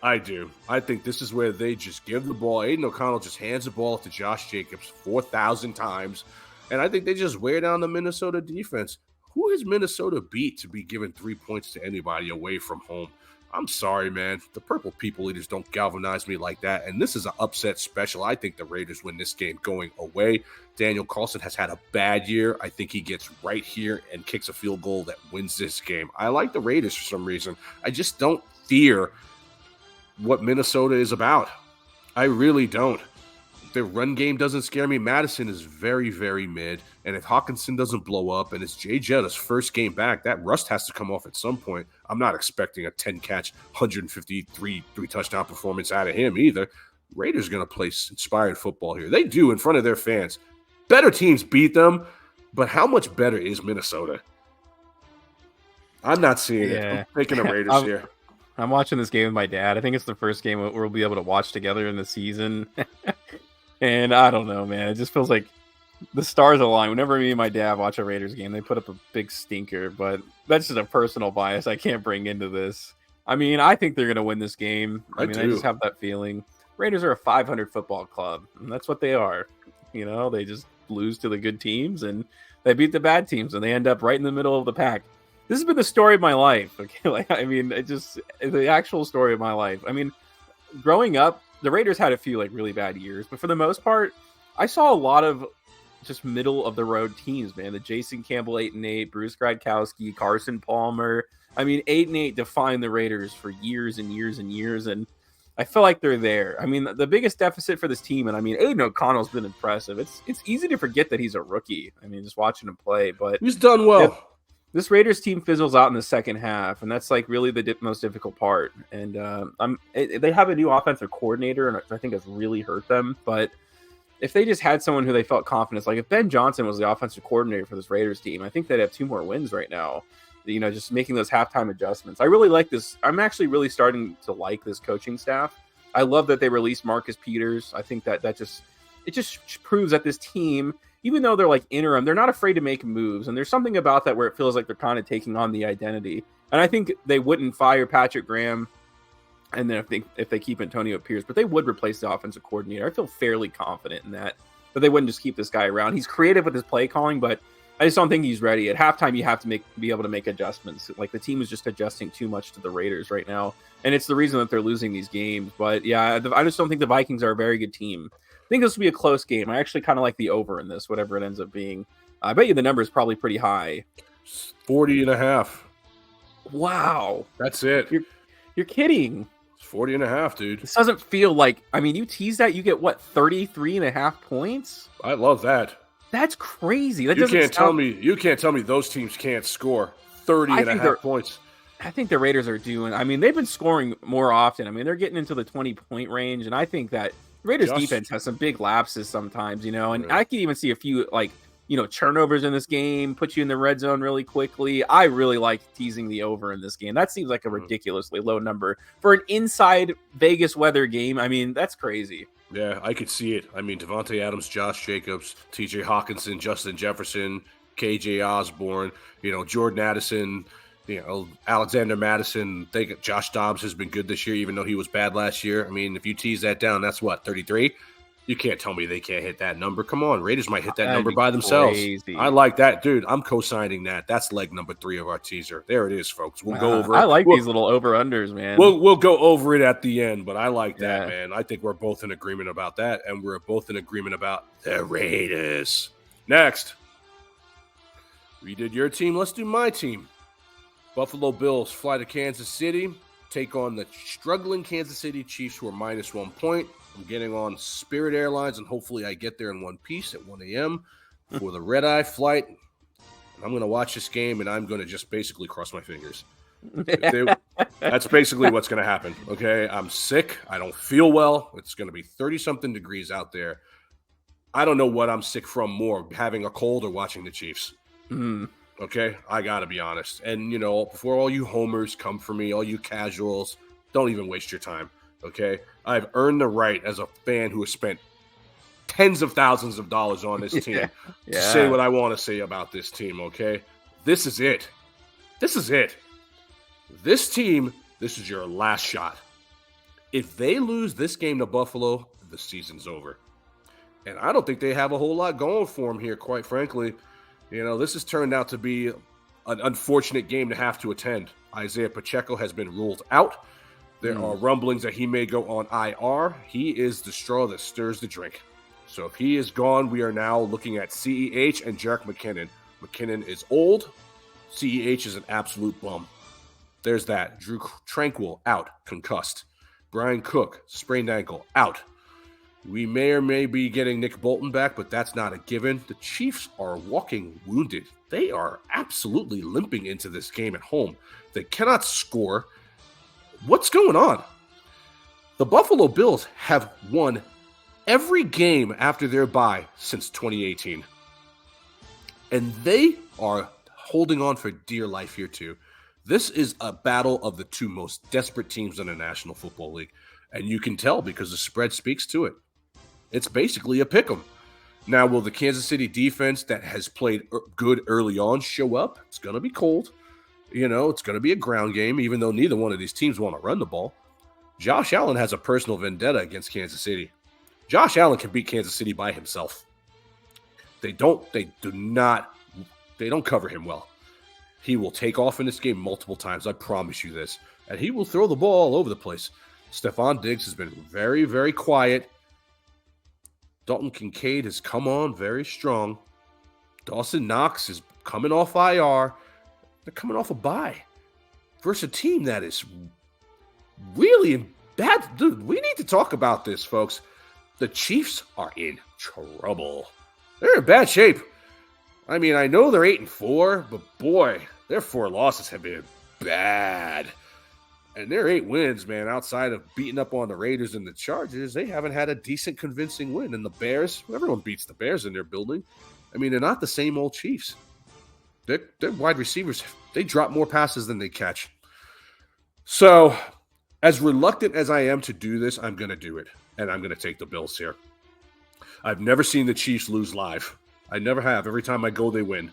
I do. I think this is where they just give the ball. Aiden O'Connell just hands the ball to Josh Jacobs 4,000 times, and I think they just wear down the Minnesota defense. Who has Minnesota beat to be giving 3 points to anybody away from home? I'm sorry, man. The Purple People Eaters don't galvanize me like that, and this is an upset special. I think the Raiders win this game going away. Daniel Carlson has had a bad year. I think he gets right here and kicks a field goal that wins this game. I like the Raiders for some reason. I just don't fear what Minnesota is about. I really don't. Their run game doesn't scare me. Madison is very, very mid. And if Hawkinson doesn't blow up and it's Jay Jetta's first game back, that rust has to come off at some point. I'm not expecting a 10-catch, 153 touchdown performance out of him either. Raiders going to play inspired football here. They do in front of their fans. Better teams beat them, but how much better is Minnesota? I'm not seeing it. I'm taking the Raiders here. I'm watching this game with my dad. I think it's the first game we'll be able to watch together in the season. And I don't know, man. It just feels like the stars align. Whenever me and my dad watch a Raiders game, they put up a big stinker. But that's just a personal bias I can't bring into this. I mean, I think they're going to win this game. I just have that feeling. Raiders are a 500 football club, and that's what they are. You know, they just lose to the good teams, and they beat the bad teams, and they end up right in the middle of the pack. This has been the story of my life. Okay, the actual story of my life. I mean, growing up, the Raiders had a few really bad years, but for the most part, I saw a lot of just middle of the road teams, man. The Jason Campbell 8-8, Bruce Gradkowski, Carson Palmer. I mean, 8-8 defined the Raiders for years and years and years, and I feel like they're there. I mean, the biggest deficit for this team, and I mean, Aiden O'Connell's been impressive. It's easy to forget that he's a rookie. I mean, just watching him play, but he's done well. This Raiders team fizzles out in the second half, and that's really the most difficult part. And they have a new offensive coordinator, and I think it's really hurt them. But if they just had someone who they felt confident, like if Ben Johnson was the offensive coordinator for this Raiders team, I think they'd have 2 more wins right now. You know, just making those halftime adjustments. I really like this. I'm actually really starting to like this coaching staff. I love that they released Marcus Peters. I think that just proves that this team, even though they're interim, they're not afraid to make moves. And there's something about that where it feels like they're kind of taking on the identity. And I think they wouldn't fire Patrick Graham, and then if they keep Antonio Pierce, but they would replace the offensive coordinator. I feel fairly confident in that they wouldn't just keep this guy around. He's creative with his play calling, but I just don't think he's ready. At halftime, you have to be able to make adjustments. The team is just adjusting too much to the Raiders right now, and it's the reason that they're losing these games. But yeah, I just don't think the Vikings are a very good team. I think this will be a close game. I actually kind of like the over in this, whatever it ends up being. I bet you the number is probably pretty high. 40.5. Wow. That's it. You're kidding. It's 40.5, dude. This doesn't feel like, I mean, you tease that, you get what, 33.5 points? I love that. That's crazy. That you doesn't can't tell me those teams can't score 30.5 points. I think the Raiders are doing, I mean, they've been scoring more often. I mean, they're getting into the 20-point range, and I think that Raiders defense has some big lapses sometimes, and I can even see a few, turnovers in this game, put you in the red zone really quickly. I really like teasing the over in this game. That seems like a ridiculously low number for an inside Vegas weather game. I mean, that's crazy. Yeah, I could see it. I mean, Devontae Adams, Josh Jacobs, TJ Hawkinson, Justin Jefferson, KJ Osborne, Jordan Addison, Alexander Madison. Josh Dobbs has been good this year, even though he was bad last year. I mean, if you tease that down, that's what, 33? You can't tell me they can't hit that number. Come on, Raiders might hit that number by themselves. Crazy. I like that, dude. I'm co-signing that. That's leg number 3 of our teaser. There it is, folks. We'll go over it. I like these little over-unders, man. We'll go over it at the end, but I like that, man. I think we're both in agreement about that, and we're both in agreement about the Raiders. Next. We did your team. Let's do my team. Buffalo Bills fly to Kansas City, take on the struggling Kansas City Chiefs, who are -1 point. I'm getting on Spirit Airlines, and hopefully I get there in one piece at 1 a.m. for the red-eye flight. And I'm going to watch this game, and I'm going to just basically cross my fingers. That's basically what's going to happen, okay? I'm sick. I don't feel well. It's going to be 30-something degrees out there. I don't know what I'm sick from more, having a cold or watching the Chiefs. Okay? I got to be honest. And, before all you homers come for me, all you casuals, don't even waste your time. Okay, I've earned the right as a fan who has spent tens of thousands of dollars on this team to say what I want to say about this team. Okay, this is it. This is it. This team, this is your last shot. If they lose this game to Buffalo, the season's over. And I don't think they have a whole lot going for them here, quite frankly. This has turned out to be an unfortunate game to have to attend. Isaiah Pacheco has been ruled out. There are rumblings that he may go on IR. He is the straw that stirs the drink. So if he is gone, we are now looking at CEH and Jerick McKinnon. McKinnon is old. CEH is an absolute bum. There's that. Drew Tranquil, out, concussed. Brian Cook, sprained ankle, out. We may or may be getting Nick Bolton back, but that's not a given. The Chiefs are walking wounded. They are absolutely limping into this game at home. They cannot score. What's going on? The Buffalo Bills have won every game after their bye since 2018. And they are holding on for dear life here too. This is a battle of the two most desperate teams in the National Football League. And you can tell because the spread speaks to it. It's basically a pick'em. Now, will the Kansas City defense that has played good early on show up? It's going to be cold. It's going to be a ground game, even though neither one of these teams want to run the ball. Josh Allen has a personal vendetta against Kansas City. Josh Allen can beat Kansas City by himself. They don't cover him well. He will take off in this game multiple times. I promise you this. And he will throw the ball all over the place. Stephon Diggs has been very, very quiet. Dalton Kincaid has come on very strong. Dawson Knox is coming off IR. They're coming off a bye versus a team that is really in bad. Dude, we need to talk about this, folks. The Chiefs are in trouble. They're in bad shape. I mean, I know they're 8-4, but boy, their 4 losses have been bad. And their 8 wins, man, outside of beating up on the Raiders and the Chargers, they haven't had a decent, convincing win. And the Bears, everyone beats the Bears in their building. I mean, they're not the same old Chiefs. Their wide receivers, they drop more passes than they catch. So, as reluctant as I am to do this, I'm going to do it. And I'm going to take the Bills here. I've never seen the Chiefs lose live. I never have. Every time I go, they win.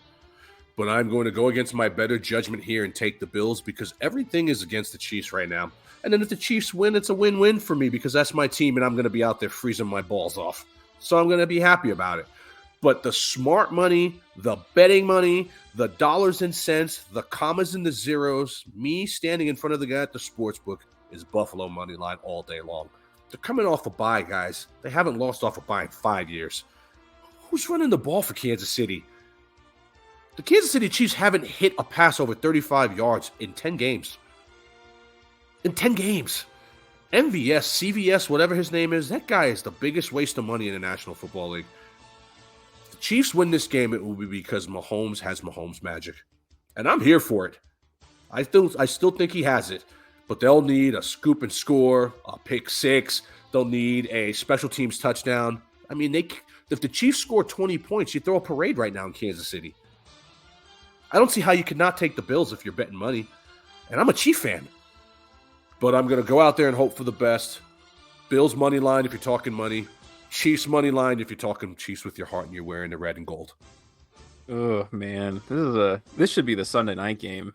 But I'm going to go against my better judgment here and take the Bills because everything is against the Chiefs right now. And then if the Chiefs win, it's a win-win for me because that's my team and I'm going to be out there freezing my balls off. So I'm going to be happy about it. But the smart money, the betting money, the dollars and cents, the commas and the zeros, me standing in front of the guy at the sports book is Buffalo money line all day long. They're coming off a bye, guys. They haven't lost off a bye in 5 years. Who's running the ball for Kansas City? The Kansas City Chiefs haven't hit a pass over 35 yards in 10 games. In 10 games. MVS, CVS, whatever his name is, that guy is the biggest waste of money in the National Football League. If the Chiefs win this game, it will be because Mahomes has Mahomes magic. And I'm here for it. I still think he has it. But they'll need a scoop and score, a pick six. They'll need a special teams touchdown. I mean, if the Chiefs score 20 points, you throw a parade right now in Kansas City. I don't see how you could not take the Bills if you're betting money. And I'm a Chief fan. But I'm going to go out there and hope for the best. Bills money line if you're talking money. Chiefs money line if you're talking Chiefs with your heart and you're wearing the red and gold. Oh man, this should be the Sunday night game.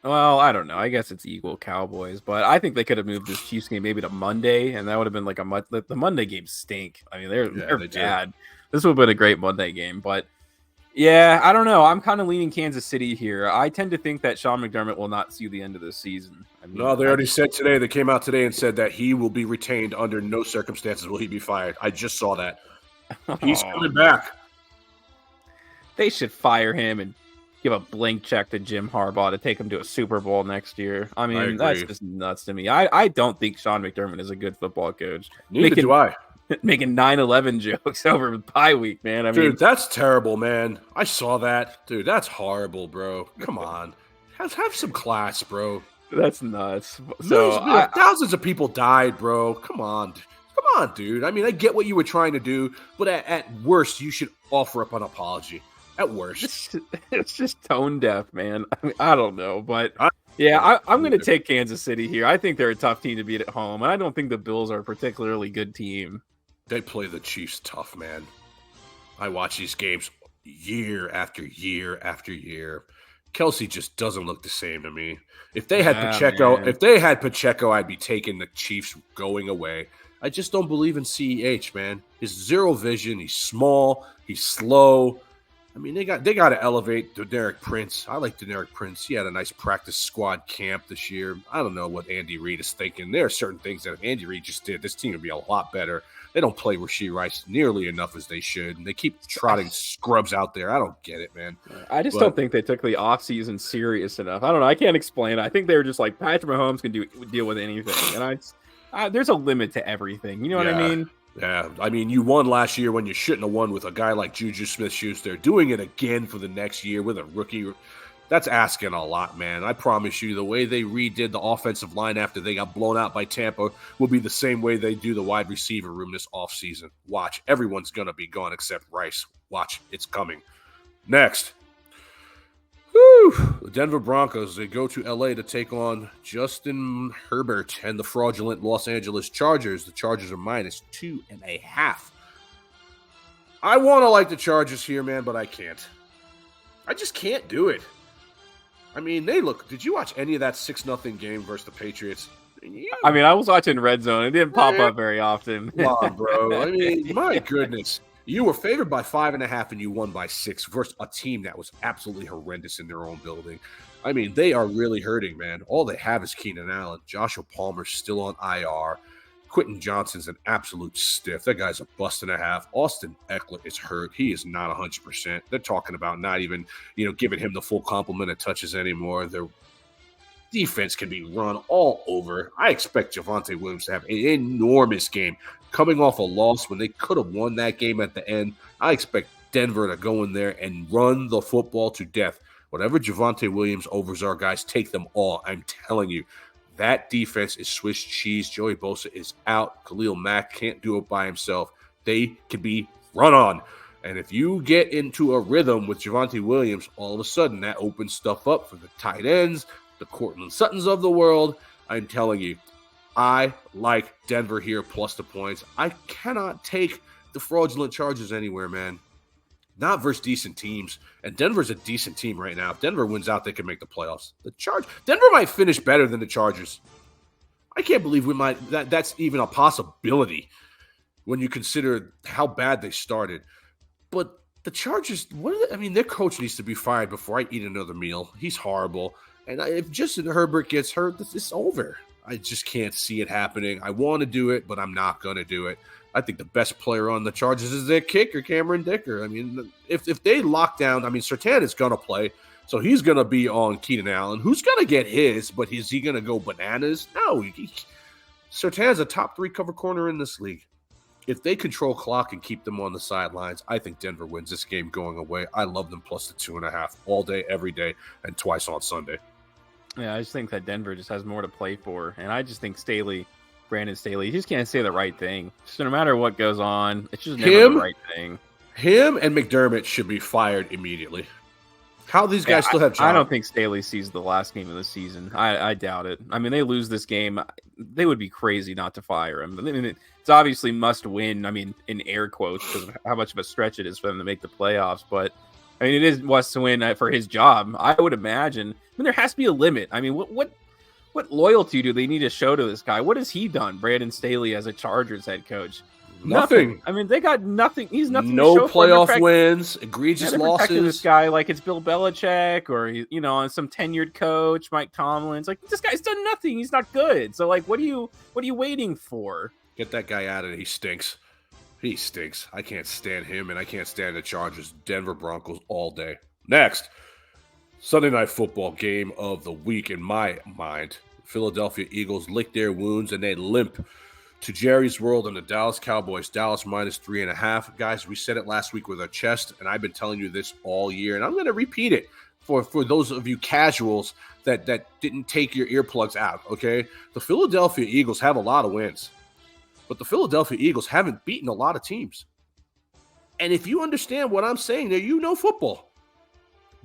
Well, I don't know. I guess it's Eagle Cowboys, but I think they could have moved this Chiefs game maybe to Monday, and that would have been like the Monday games stink. I mean, they're bad. This would have been a great Monday game, but yeah, I don't know. I'm kind of leaning Kansas City here. I tend to think that Sean McDermott will not see the end of the season. I mean, no, they already said today. They came out today and said that he will be retained under no circumstances will he be fired. I just saw that. He's coming back. They should fire him and give a blank check to Jim Harbaugh to take him to a Super Bowl next year. I mean, that's just nuts to me. I don't think Sean McDermott is a good football coach. Neither do I. Making 9/11 jokes over bye week, man. I mean, that's terrible, man. I saw that. Dude, that's horrible, bro. Come on. Have some class, bro. That's nuts. Thousands of people died, bro. Come on, dude. I mean, I get what you were trying to do, but at worst, you should offer up an apology. At worst. It's just tone deaf, man. I mean, I don't know, but yeah, I'm going to take Kansas City here. I think they're a tough team to beat at home, and I don't think the Bills are a particularly good team. They play the Chiefs tough, man. I watch these games year after year after year. Kelsey just doesn't look the same to me. If they had Pacheco, I'd be taking the Chiefs going away. I just don't believe in CEH, man. His zero vision. He's small. He's slow. I mean, they got to elevate Deneric Prince. I like Deneric Prince. He had a nice practice squad camp this year. I don't know what Andy Reid is thinking. There are certain things that if Andy Reid just did, this team would be a lot better. They don't play Rashee Rice nearly enough as they should, and they keep trotting scrubs out there. I don't get it, man. I just don't think they took the offseason serious enough. I don't know. I can't explain it. I think they were just like, Patrick Mahomes can deal with anything, and there's a limit to everything. You know what I mean? Yeah, I mean, you won last year when you shouldn't have won with a guy like Juju Smith-Schuster. Doing it again for the next year with a rookie, that's asking a lot, man. I promise you, the way they redid the offensive line after they got blown out by Tampa will be the same way they do the wide receiver room this offseason. Watch, everyone's going to be gone except Rice. Watch, it's coming. Next. The Denver Broncos, they go to L.A. to take on Justin Herbert and the fraudulent Los Angeles Chargers. The Chargers are -2.5. I want to like the Chargers here, man, but I can't. I just can't do it. I mean, did you watch any of that 6-0 game versus the Patriots? I mean, I was watching Red Zone. It didn't pop up very often. Come on, bro. I mean, my goodness. You were favored by 5.5 and you won by 6 versus a team that was absolutely horrendous in their own building. I mean, they are really hurting, man. All they have is Keenan Allen. Joshua Palmer's still on IR. Quentin Johnson's an absolute stiff. That guy's a bust and a half. Austin Eckler is hurt. He is not 100%. They're talking about not even, giving him the full complement of touches anymore. Their defense can be run all over. I expect Javonte Williams to have an enormous game. Coming off a loss when they could have won that game at the end, I expect Denver to go in there and run the football to death. Whatever Javonte Williams overs our guys, take them all. I'm telling you, that defense is Swiss cheese. Joey Bosa is out. Khalil Mack can't do it by himself. They can be run on. And if you get into a rhythm with Javonte Williams, all of a sudden that opens stuff up for the tight ends, the Cortland Suttons of the world. I'm telling you, I like Denver here plus the points. I cannot take the fraudulent Chargers anywhere, man. Not versus decent teams. And Denver's a decent team right now. If Denver wins out, they can make the playoffs. Denver might finish better than the Chargers. I can't believe that's even a possibility when you consider how bad they started. But the Chargers, their coach needs to be fired before I eat another meal. He's horrible. And if Justin Herbert gets hurt, it's over. I just can't see it happening. I want to do it, but I'm not going to do it. I think the best player on the Chargers is their kicker, Cameron Dicker. I mean, if they lock down, I mean, Surtain is going to play, so he's going to be on Keenan Allen, who's going to get his, but is he going to go bananas? No. Surtain's a top 3 cover corner in this league. If they control clock and keep them on the sidelines, I think Denver wins this game going away. I love them plus the 2.5 all day, every day, and twice on Sunday. Yeah, I just think that Denver just has more to play for. And I just think Brandon Staley, he just can't say the right thing. So no matter what goes on, it's just never the right thing. Him and McDermott should be fired immediately. How these guys still have jobs? I don't think Staley sees the last game of the season. I doubt it. I mean, they lose this game, they would be crazy not to fire him. I mean, it's obviously must win, I mean, in air quotes, because of how much of a stretch it is for them to make the playoffs. But I mean, it is must win for his job, I would imagine. I mean, there has to be a limit. I mean, what loyalty do they need to show to this guy? What has he done, Brandon Staley, as a Chargers head coach? Nothing. I mean, they got nothing. He's nothing. No to show playoff wins, egregious losses. This guy like it's Bill Belichick or some tenured coach, Mike Tomlin's. Like, this guy's done nothing. He's not good. So like, what are you waiting for? Get that guy out of there. He stinks. He stinks. I can't stand him, and I can't stand the Chargers. Denver Broncos all day. Next, Sunday Night Football game of the week in my mind. Philadelphia Eagles lick their wounds and they limp to Jerry's World and the Dallas Cowboys. Dallas minus 3.5. Guys, we said it last week with our chest, and I've been telling you this all year, and I'm going to repeat it for those of you casuals that didn't take your earplugs out, okay? The Philadelphia Eagles have a lot of wins, but the Philadelphia Eagles haven't beaten a lot of teams. And if you understand what I'm saying there, you know football.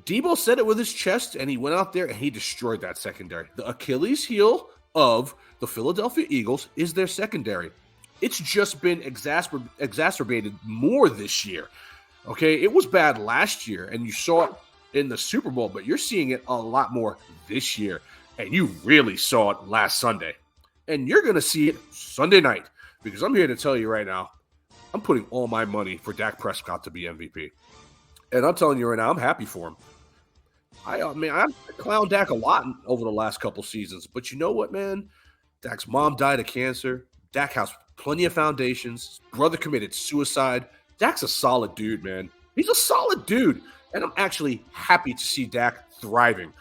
Debo said it with his chest, and he went out there and he destroyed that secondary. The Achilles heel of the Philadelphia Eagles is their secondary. It's just been exacerbated more this year. Okay, it was bad last year, and you saw it in the Super Bowl, but you're seeing it a lot more this year, and you really saw it last Sunday. And you're going to see it Sunday night, because I'm here to tell you right now, I'm putting all my money for Dak Prescott to be MVP. And I'm telling you right now, I'm happy for him. I clowned Dak a lot over the last couple seasons, but you know what, man? Dak's mom died of cancer. Dak has plenty of foundations. His brother committed suicide. Dak's a solid dude, man. He's a solid dude. And I'm actually happy to see Dak thriving.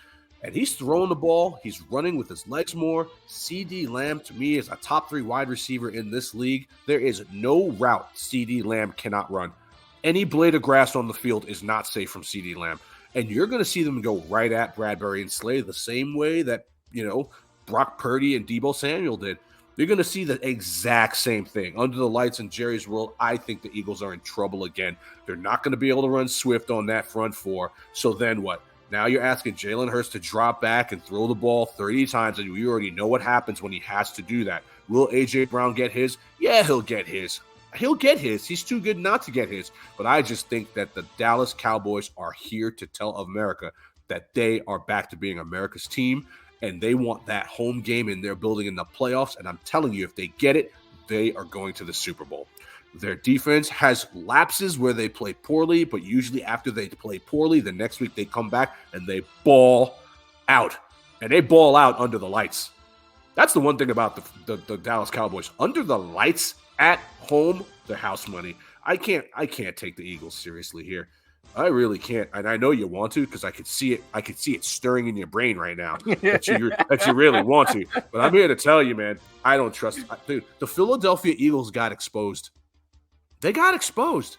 And he's throwing the ball. He's running with his legs more. CD Lamb, to me, is a top 3 wide receiver in this league. There is no route CD Lamb cannot run. Any blade of grass on the field is not safe from CD Lamb. And you're going to see them go right at Bradbury and Slay the same way that, Brock Purdy and Deebo Samuel did. You're going to see the exact same thing. Under the lights in Jerry's World, I think the Eagles are in trouble again. They're not going to be able to run Swift on that front 4. So then what? Now you're asking Jalen Hurts to drop back and throw the ball 30 times, and you already know what happens when he has to do that. Will A.J. Brown get his? Yeah, he'll get his. He'll get his. He's too good not to get his. But I just think that the Dallas Cowboys are here to tell America that they are back to being America's team, and they want that home game in their building in the playoffs. And I'm telling you, if they get it, they are going to the Super Bowl. Their defense has lapses where they play poorly, but usually after they play poorly, the next week they come back and they ball out. And they ball out under the lights. That's the one thing about the Dallas Cowboys. Under the lights, at home, the house money. I can't take the Eagles seriously here. I really can't, and I know you want to because I could see it. I could see it stirring in your brain right now that you really want to. But I'm here to tell you, man, I don't trust. Dude, the Philadelphia Eagles got exposed. They got exposed,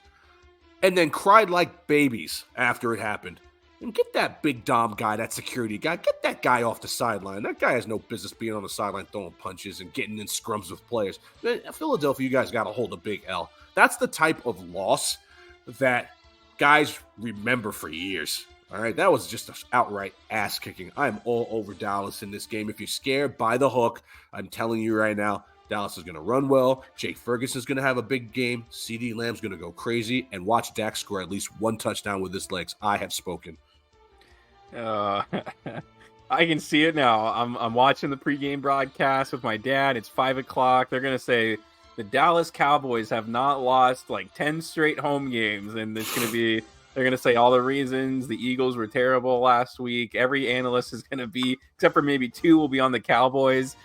and then cried like babies after it happened. And get that big Dom guy, that security guy, get that guy off the sideline. That guy has no business being on the sideline throwing punches and getting in scrums with players. Man, Philadelphia, you guys got to hold a big L. That's the type of loss that guys remember for years. All right, that was just an outright ass kicking. I'm all over Dallas in this game. If you're scared, buy the hook. I'm telling you right now, Dallas is going to run well. Jake Ferguson's going to have a big game. CD Lamb's going to go crazy. And watch Dak score at least one touchdown with his legs. I have spoken. I can see it now. I'm watching the pregame broadcast with my dad. It's 5:00. They're going to say the Dallas Cowboys have not lost like 10 straight home games. And it's going to be, they're going to say all the reasons. The Eagles were terrible last week. Every analyst is going to be, except for maybe 2, will be on the Cowboys.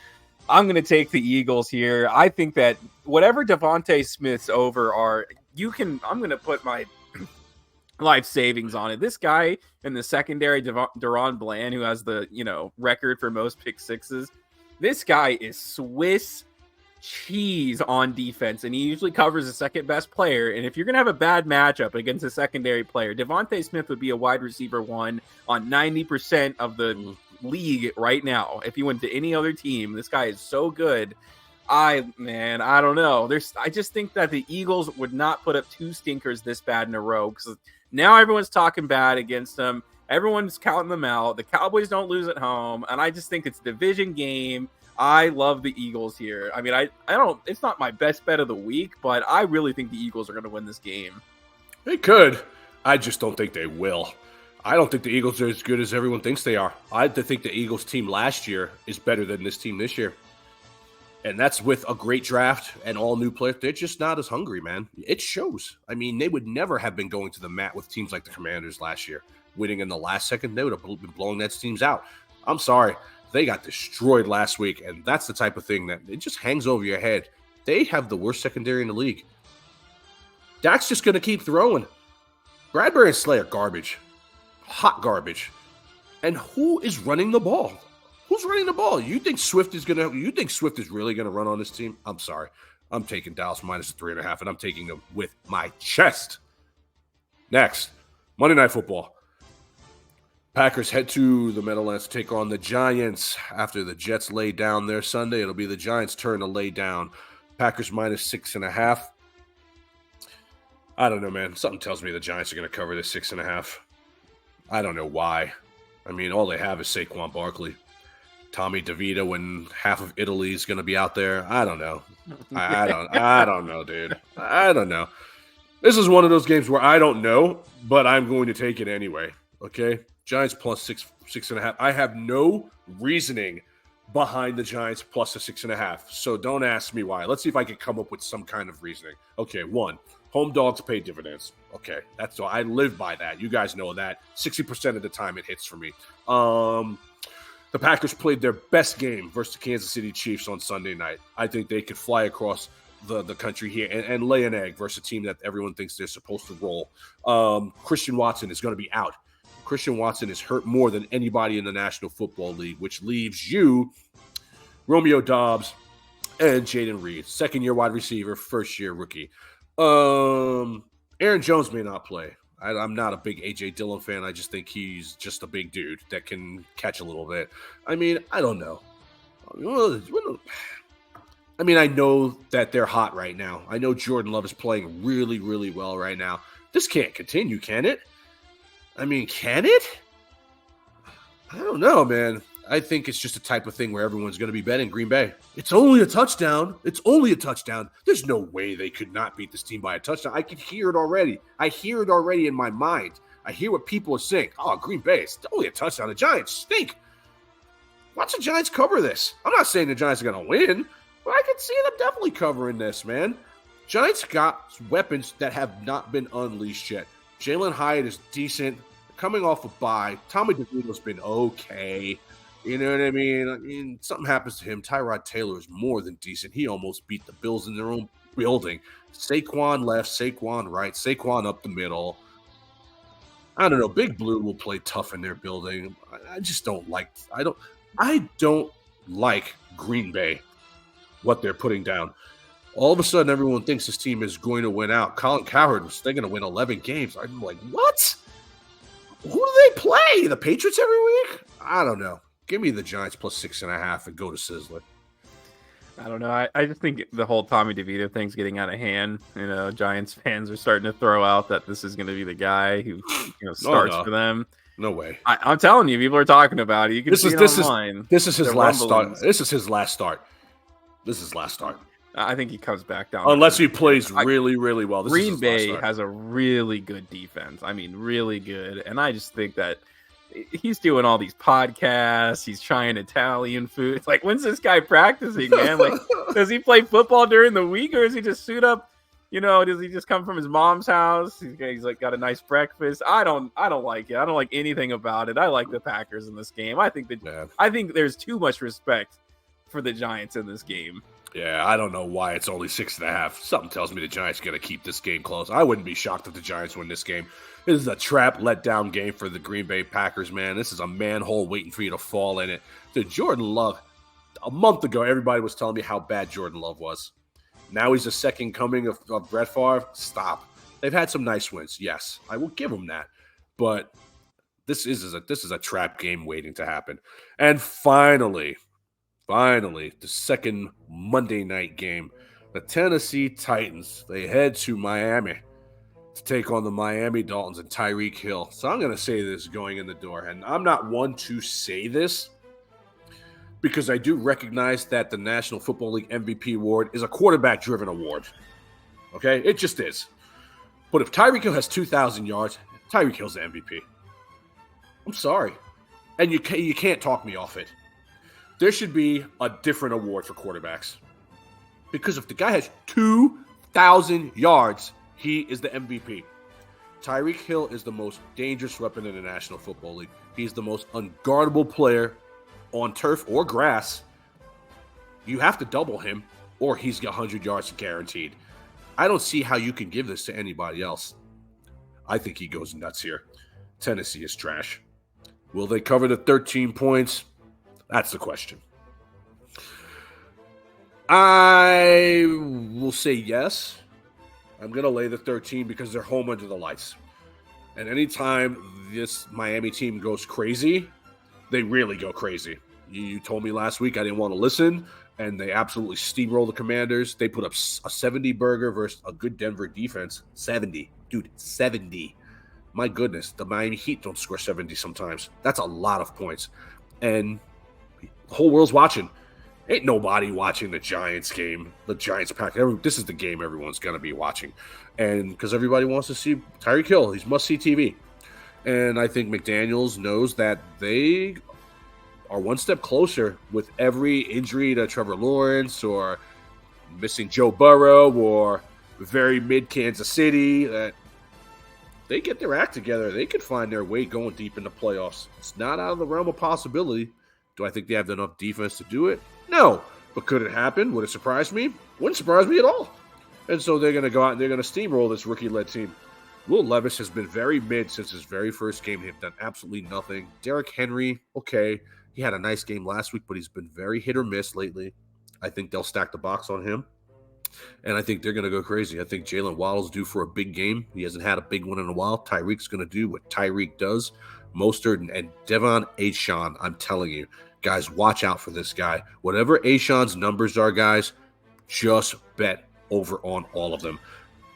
I'm going to take the Eagles here. I think that whatever Devontae Smith's over are, I'm going to put my life savings on it. This guy in the secondary, Deron Bland, who has the, record for most pick sixes. This guy is Swiss cheese on defense, and he usually covers the second best player. And if you're going to have a bad matchup against a secondary player, Devontae Smith would be a wide receiver 1 on 90% of the league right now. If he went to any other team, this guy is so good. I don't know. I just think that the Eagles would not put up 2 stinkers this bad in a row, because now everyone's talking bad against them. Everyone's counting them out. The Cowboys don't lose at home, and I just think it's a division game. I love the Eagles here. I mean, I don't. It's not my best bet of the week, but I really think the Eagles are going to win this game. They could. I just don't think they will. I don't think the Eagles are as good as everyone thinks they are. I think the Eagles team last year is better than this team this year. And that's with a great draft and all new players. They're just not as hungry, man. It shows. I mean, they would never have been going to the mat with teams like the Commanders last year. Winning in the last second, they would have been blowing that teams out. I'm sorry. They got destroyed last week, and that's the type of thing that it just hangs over your head. They have the worst secondary in the league. Dak's just going to keep throwing. Bradbury and Slay are garbage. Hot garbage. And who is running the ball? Who's running the ball? You think Swift is really gonna run on this team? I'm sorry. I'm taking Dallas -3.5, and I'm taking them with my chest. Next, Monday Night Football. Packers head to the Meadowlands to take on the Giants. After the Jets lay down their Sunday, it'll be the Giants' turn to lay down. Packers -6.5. I don't know, man. Something tells me the Giants are gonna cover this 6.5. I don't know why. I mean, all they have is Saquon Barkley. Tommy DeVito and half of Italy is going to be out there. I don't know. I don't know, dude. I don't know. This is one of those games where I don't know, but I'm going to take it anyway. Okay? Giants +6.5. I have no reasoning behind the Giants plus a 6.5. So don't ask me why. Let's see if I can come up with some kind of reasoning. Okay, 1, home dogs pay dividends. Okay, that's all. I live by that. You guys know that. 60% of the time it hits for me. The Packers played their best game versus the Kansas City Chiefs on Sunday night. I think they could fly across the country here and lay an egg versus a team that everyone thinks they're supposed to roll. Christian Watson is going to be out. Christian Watson is hurt more than anybody in the National Football League, which leaves you Romeo Doubs and Jaden Reed, second-year wide receiver, first-year rookie. Aaron Jones may not play. I'm not a big A.J. Dillon fan. I just think he's just a big dude that can catch a little bit. I mean, I don't know. I mean, I know that they're hot right now. I know Jordan Love is playing really, really well right now. This can't continue, can it? I mean, can it? I don't know, man. I think it's just a type of thing where everyone's going to be betting Green Bay. It's only a touchdown. It's only a touchdown. There's no way they could not beat this team by a touchdown. I can hear it already. I hear it already in my mind. I hear what people are saying. Oh, Green Bay, it's only a touchdown. The Giants stink. Watch the Giants cover this. I'm not saying the Giants are going to win, but I can see them definitely covering this, man. Giants got weapons that have not been unleashed yet. Jalen Hyatt is decent. Coming off a bye. Tommy DeVito's been okay. You know what I mean? I mean, something happens to him. Tyrod Taylor is more than decent. He almost beat the Bills in their own building. Saquon left, Saquon right, Saquon up the middle. I don't know. Big Blue will play tough in their building. I just don't like. I don't like Green Bay. What they're putting down. All of a sudden, everyone thinks this team is going to win out. Colin Cowherd was they're going to win 11 games. I'm like, what? Who do they play? The Patriots every week? I don't know. Give me the Giants +6.5 and go to Sizzler. I don't know. I just think the whole Tommy DeVito thing's getting out of hand. You know, Giants fans are starting to throw out that this is going to be the guy who starts for them. No way. I'm telling you, people are talking about it. You can see it online. This is his last start. This is his last start. I think he comes back down. Unless he plays really, really well. Green Bay has a really good defense. I mean, really good. And I just think that he's doing all these podcasts. He's trying Italian food. It's like, when's this guy practicing, man? Like, does he play football during the week, or does he just suit up? You know, does he just come from his mom's house? He's like got a nice breakfast. I don't like it. I don't like anything about it. I like the Packers in this game. I think there's too much respect for the Giants in this game. Yeah, I don't know why it's only 6.5. Something tells me the Giants are going to keep this game close. I wouldn't be shocked if the Giants win this game. This is a trap letdown game for the Green Bay Packers, man. This is a manhole waiting for you to fall in it. The Jordan Love, a month ago, everybody was telling me how bad Jordan Love was. Now he's the second coming of Brett Favre. Stop. They've had some nice wins. Yes, I will give them that. But this is a trap game waiting to happen. And finally, the second Monday night game, the Tennessee Titans, they head to Miami to take on the Miami Dolphins and Tyreek Hill. So I'm going to say this going in the door, and I'm not one to say this because I do recognize that the National Football League MVP award is a quarterback-driven award. Okay? It just is. But if Tyreek Hill has 2,000 yards, Tyreek Hill's the MVP. I'm sorry. And you can't talk me off it. There should be a different award for quarterbacks. Because if the guy has 2,000 yards, he is the MVP. Tyreek Hill is the most dangerous weapon in the National Football League. He's the most unguardable player on turf or grass. You have to double him, or he's got 100 yards guaranteed. I don't see how you can give this to anybody else. I think he goes nuts here. Tennessee is trash. Will they cover the 13 points? That's the question. I will say yes. I'm going to lay the 13 because they're home under the lights. And anytime this Miami team goes crazy, they really go crazy. You told me last week I didn't want to listen, and they absolutely steamroll the Commanders. They put up a 70 burger versus a good Denver defense. 70. Dude, 70. My goodness, the Miami Heat don't score 70 sometimes. That's a lot of points. And the whole world's watching. Ain't nobody watching the Giants game, the Giants pack. This is the game everyone's going to be watching. And because everybody wants to see Tyreek Hill, he's must-see TV. And I think McDaniels knows that they are one step closer with every injury to Trevor Lawrence or missing Joe Burrow or very mid-Kansas City. That they get their act together. They could find their way going deep in the playoffs. It's not out of the realm of possibility. Do I think they have enough defense to do it? No. But could it happen? Would it surprise me? Wouldn't surprise me at all. And so they're going to go out and they're going to steamroll this rookie-led team. Will Levis has been very mid since his very first game. He's done absolutely nothing. Derrick Henry, okay. He had a nice game last week, but he's been very hit or miss lately. I think they'll stack the box on him. And I think they're going to go crazy. I think Jalen Waddle's due for a big game. He hasn't had a big one in a while. Tyreek's going to do what Tyreek does. Mostert and Devon Achane, I'm telling you. Guys, watch out for this guy. Whatever Achane's numbers are, guys, just bet over on all of them.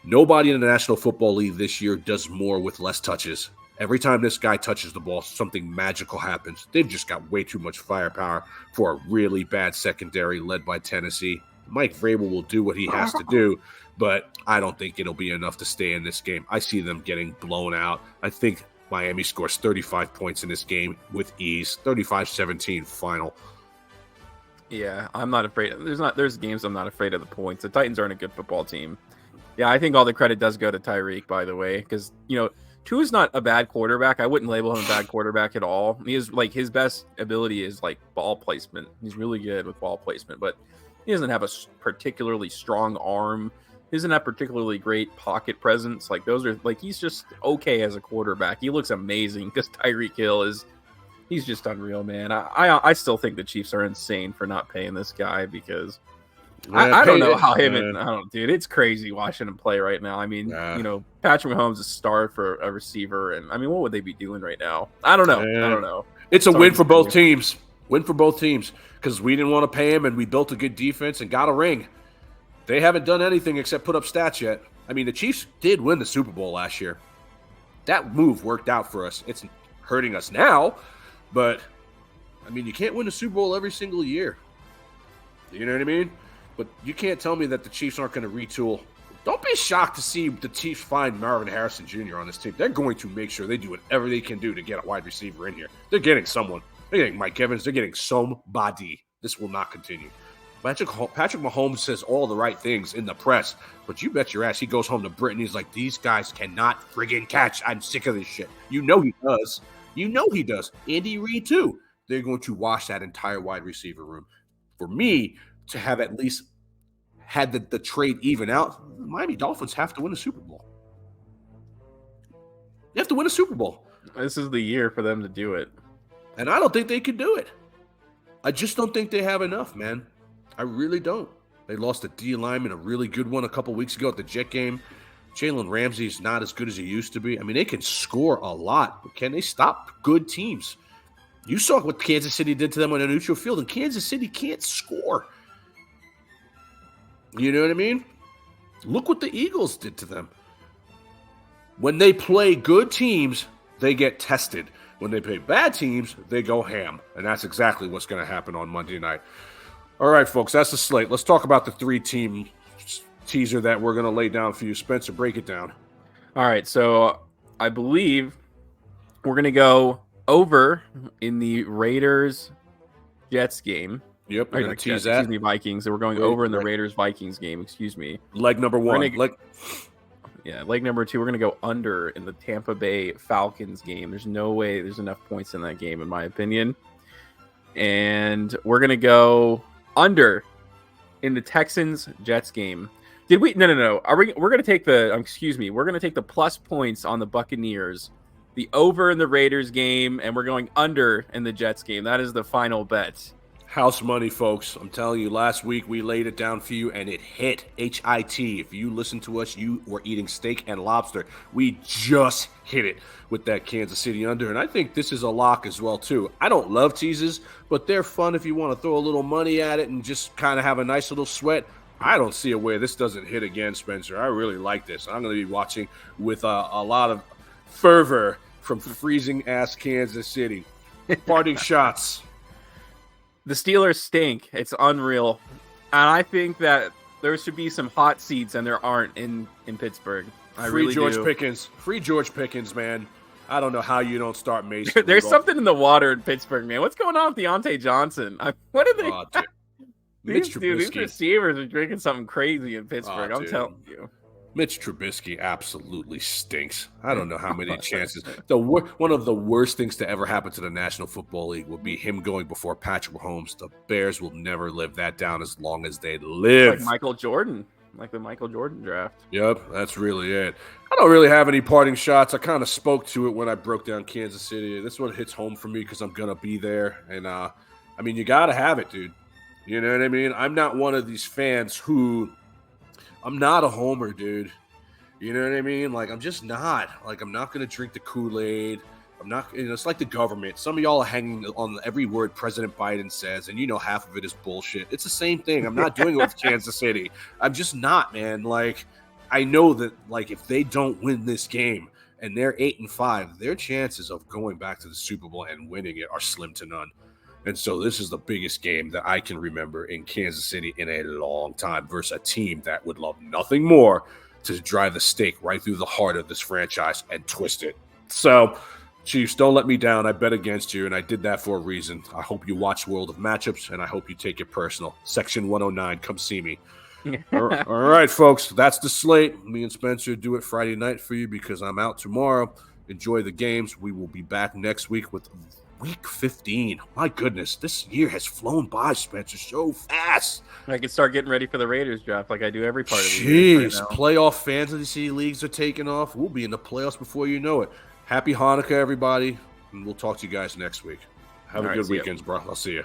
Nobody in the National Football League this year does more with less touches. Every time this guy touches the ball, something magical happens. They've just got way too much firepower for a really bad secondary led by Tennessee. Mike Vrabel will do what he has to do, but I don't think it'll be enough to stay in this game. I see them getting blown out. I think Miami scores 35 points in this game with ease. 35-17 final. Yeah, I'm not afraid. There's games I'm not afraid of the points. The Titans aren't a good football team. Yeah, I think all the credit does go to Tyreek, by the way, because, Tua's not a bad quarterback. I wouldn't label him a bad quarterback at all. He is his best ability is ball placement. He's really good with ball placement, but he doesn't have a particularly strong arm. He doesn't have particularly great pocket presence. He's just okay as a quarterback. He looks amazing because Tyreek Hill he's just unreal, man. I still think the Chiefs are insane for not paying this guy because I don't know how dude, it's crazy watching him play right now. I mean, Patrick Mahomes is a star for a receiver, and I mean, what would they be doing right now? I don't know. It's a win for both teams. Win for both teams because we didn't want to pay him, and we built a good defense and got a ring. They haven't done anything except put up stats yet. I mean, the Chiefs did win the Super Bowl last year. That move worked out for us. It's hurting us now, but I mean, you can't win a Super Bowl every single year. You know what I mean? But you can't tell me that the Chiefs aren't going to retool. Don't be shocked to see the Chiefs find Marvin Harrison Jr. on this team. They're going to make sure they do whatever they can do to get a wide receiver in here. They're getting someone. They're getting Mike Evans. They're getting somebody. This will not continue. Patrick Mahomes says all the right things in the press, but you bet your ass he goes home to Britain. He's like, these guys cannot friggin' catch. I'm sick of this shit. You know he does. Andy Reid, too. They're going to wash that entire wide receiver room. For me to have at least had the trade even out, the Miami Dolphins have to win a Super Bowl. You have to win a Super Bowl. This is the year for them to do it. And I don't think they could do it. I just don't think they have enough, man. I really don't. They lost a D lineman, a really good one a couple weeks ago at the Jet game. Jalen Ramsey is not as good as he used to be. I mean, they can score a lot, but can they stop good teams? You saw what Kansas City did to them on a neutral field, and Kansas City can't score. You know what I mean? Look what the Eagles did to them. When they play good teams, they get tested. When they play bad teams, they go ham. And that's exactly what's going to happen on Monday night. All right, folks, that's the slate. Let's talk about the 3-team teaser that we're going to lay down for you. Spencer, break it down. All right, so I believe we're going to go over in the Raiders-Jets game. Yep, we're going to tease that. Excuse me, Vikings. So we're going over in the Raiders-Vikings game. Excuse me. Leg number 1. Leg number 2, we're going to go under in the Tampa Bay Falcons game. There's no way there's enough points in that game, in my opinion. And we're going to go under in the Texans-Jets game. Did we? No. We're going to take the, we're going to take the plus points on the Buccaneers, the over in the Raiders game, and we're going under in the Jets game. That is the final bet. House money, folks. I'm telling you, last week we laid it down for you, and it hit. H-I-T. If you listen to us, you were eating steak and lobster. We just hit it with that Kansas City under, and I think this is a lock as well, too. I don't love teases, but they're fun if you want to throw a little money at it and just kind of have a nice little sweat. I don't see a way this doesn't hit again, Spencer. I really like this. I'm going to be watching with a lot of fervor from freezing-ass Kansas City. Parting shots. The Steelers stink. It's unreal. And I think that there should be some hot seats, and there aren't in Pittsburgh. Free George Pickens. Free George Pickens, man. I don't know how you don't start Mason. There's something in the water in Pittsburgh, man. What's going on with Deontay Johnson? What are they? These receivers are drinking something crazy in Pittsburgh. I'm telling you. Mitch Trubisky absolutely stinks. I don't know how many chances. One of the worst things to ever happen to the National Football League would be him going before Patrick Mahomes. The Bears will never live that down as long as they live. Like Michael Jordan. Like the Michael Jordan draft. Yep, that's really it. I don't really have any parting shots. I kind of spoke to it when I broke down Kansas City. This one hits home for me because I'm going to be there. And, I mean, you got to have it, dude. You know what I mean? I'm not one of these fans who – I'm not a homer, dude. You know what I mean? Like, I'm just not. Like, I'm not going to drink the Kool-Aid. I'm not, it's like the government. Some of y'all are hanging on every word President Biden says, and half of it is bullshit. It's the same thing. I'm not doing it with Kansas City. I'm just not, man. Like, I know that, like, if they don't win this game and they're 8-5, their chances of going back to the Super Bowl and winning it are slim to none. And so this is the biggest game that I can remember in Kansas City in a long time versus a team that would love nothing more to drive the stake right through the heart of this franchise and twist it. So, Chiefs, don't let me down. I bet against you, and I did that for a reason. I hope you watch World of Matchups, and I hope you take it personal. Section 109, come see me. All right, folks, that's the slate. Me and Spencer do it Friday night for you because I'm out tomorrow. Enjoy the games. We will be back next week with Week 15. My goodness, this year has flown by, Spencer, so fast. I can start getting ready for the Raiders draft like I do every part of the year. Jeez, playoff fantasy leagues are taking off. We'll be in the playoffs before you know it. Happy Hanukkah, everybody, and we'll talk to you guys next week. Have a good weekend, bro. I'll see you.